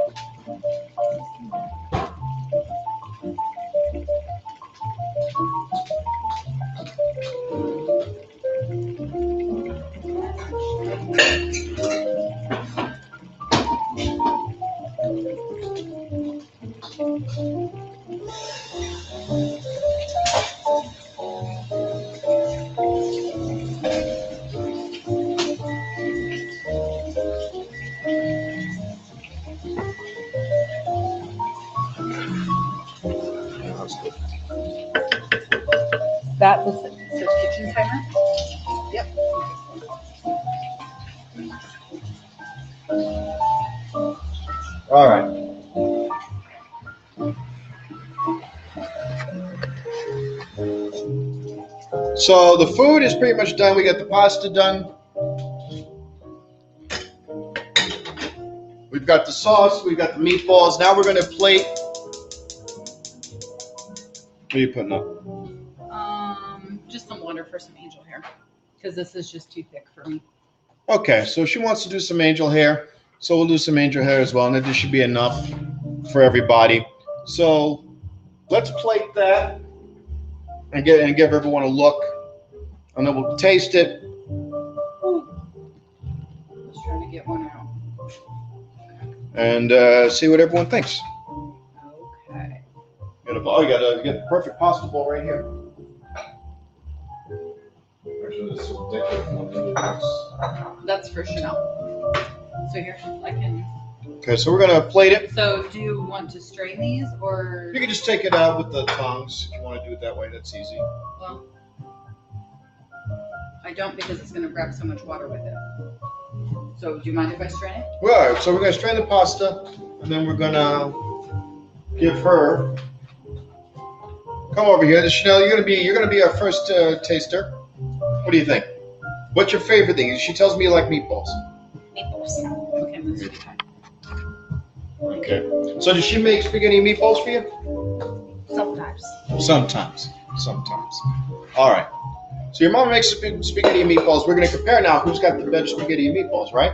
Speaker 2: That was the kitchen timer? Yep.
Speaker 1: All right. So the food is pretty much done. We got the pasta done. We've got the sauce. We've got the meatballs. Now we're going to plate. What are you putting up?
Speaker 2: Just some water for some angel hair, because this is just too thick for me.
Speaker 1: Okay, so she wants to do some angel hair. So we'll do some angel hair as well. And this should be enough for everybody. So let's plate that and give everyone a look. And then we'll taste it.
Speaker 2: Just trying to get one out.
Speaker 1: And see what everyone thinks.
Speaker 2: Okay.
Speaker 1: You got the perfect pasta bowl right here.
Speaker 2: That's for Chanel. So here, I can.
Speaker 1: Okay, so we're gonna plate it.
Speaker 2: So do you want to strain these, or?
Speaker 1: You can just take it out with the tongs if you want to do it that way. That's easy.
Speaker 2: Well, I don't, because it's going to grab so much water with it. So do you mind if I strain it?
Speaker 1: Well, all right, so we're gonna strain the pasta, and then we're gonna give her. Come over here, Chanel. You're gonna be our first taster. What do you think? What's your favorite thing? She tells me you like meatballs.
Speaker 2: Meatballs. Okay, I'm going to try.
Speaker 1: Okay. So does she make spaghetti and meatballs for you?
Speaker 2: Sometimes.
Speaker 1: Sometimes. All right. So your mom makes spaghetti and meatballs. We're going to compare now who's got the best spaghetti and meatballs, right?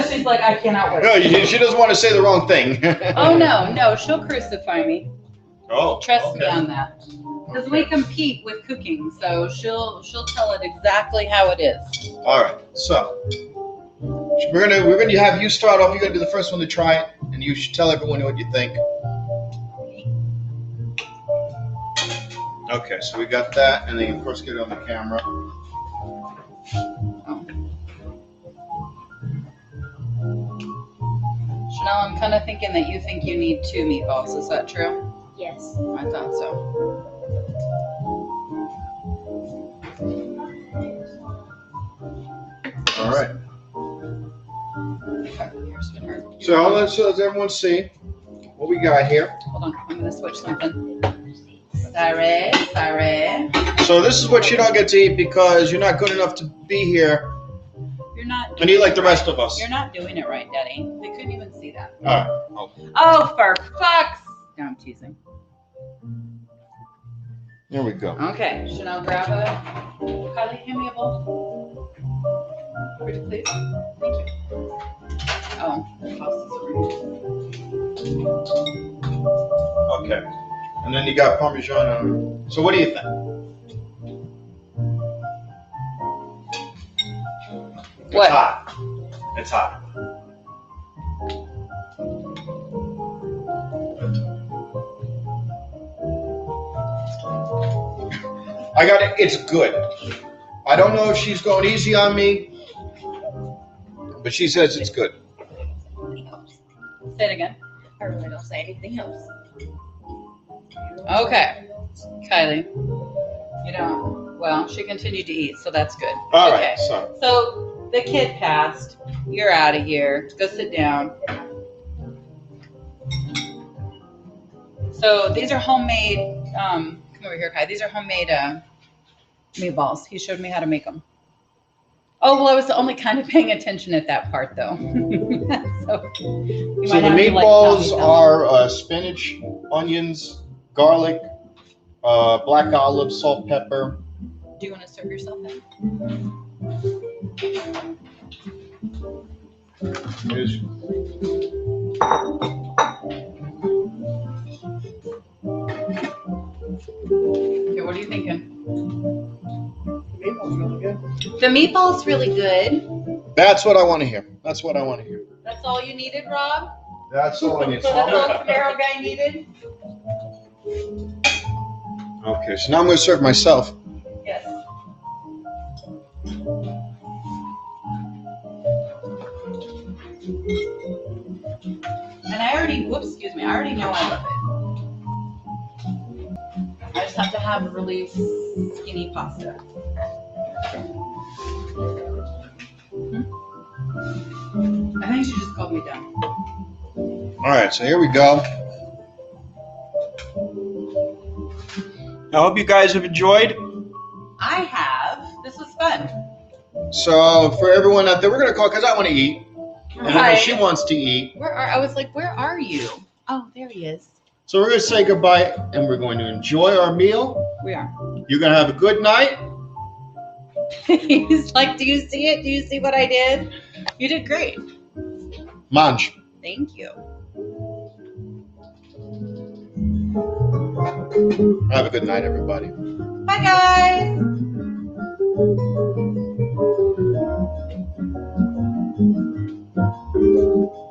Speaker 2: She's like, I cannot wait.
Speaker 1: No, she doesn't want to say the wrong thing.
Speaker 2: Oh, no, she'll crucify me.
Speaker 1: Oh,
Speaker 2: Trust me on that. Because we compete with cooking, so she'll tell it exactly how it is.
Speaker 1: All right. So we're gonna have you start off. You're gonna be the first one to try it, and you should tell everyone what you think. Okay, so we got that, and then of course get it on the camera.
Speaker 2: Chanel, I'm kind of thinking that you think you need 2 meatballs. Is that true?
Speaker 3: Yes.
Speaker 2: I thought so.
Speaker 1: All right.
Speaker 2: Here's sweetheart.
Speaker 1: So let's everyone see what we got here.
Speaker 2: Hold on, I'm going to switch something. Sorry.
Speaker 1: So this is what you don't get to eat because you're not good enough to be here
Speaker 2: You're not.
Speaker 1: and eat like the rest of us.
Speaker 2: You're not doing it right, Daddy. They couldn't even see that.
Speaker 1: All right.
Speaker 2: Oh, for fuck's. No, I'm teasing.
Speaker 1: There we go.
Speaker 2: Okay, Chanel, grab a. Kylie, hand me a bowl. Pretty please. Thank you. Oh, the pasta's over.
Speaker 1: Okay. And then you got Parmesan on. So what do you think?
Speaker 2: What?
Speaker 1: It's hot. It's hot. I got it. It's good. I don't know if she's going easy on me, but she says it's good.
Speaker 2: Say it again.
Speaker 3: I really don't say anything else.
Speaker 2: Okay, Kylie. You don't. Well, she continued to eat, so that's good.
Speaker 1: All
Speaker 2: Okay.
Speaker 1: right. So
Speaker 2: So the kid passed. You're out of here. Go sit down. So these are homemade. Come over here, Kai. These are homemade meatballs. He showed me how to make them. Oh well, I was only kind of paying attention at that part though. So
Speaker 1: the meatballs are spinach, onions, garlic, black olive, salt, pepper.
Speaker 2: Do you want to serve yourself then?
Speaker 1: Here's-
Speaker 2: Okay, what are you thinking?
Speaker 1: Meatballs really good.
Speaker 2: The meatball's really good.
Speaker 1: That's what I want to hear. That's what I want to hear.
Speaker 2: That's all you needed, Rob?
Speaker 1: That's all I need.
Speaker 2: That's all the Camaro guy needed?
Speaker 1: Okay, so now I'm going to serve myself.
Speaker 2: Yes. And I already know I love it. I just have to have really skinny pasta. I think she just called me dumb.
Speaker 1: All right, so here we go. I hope you guys have enjoyed.
Speaker 2: I have. This was fun.
Speaker 1: So for everyone out there, we're gonna call because I want to eat, and I know she
Speaker 2: Right.
Speaker 1: wants to eat.
Speaker 2: I was like, where are you? Oh, there he is.
Speaker 1: So we're gonna say goodbye, and we're going to enjoy our meal.
Speaker 2: We are.
Speaker 1: You're gonna have a good night.
Speaker 2: He's like, do you see it? Do you see what I did? You did great.
Speaker 1: Mange.
Speaker 2: Thank you.
Speaker 1: Have a good night, everybody.
Speaker 2: Bye, guys.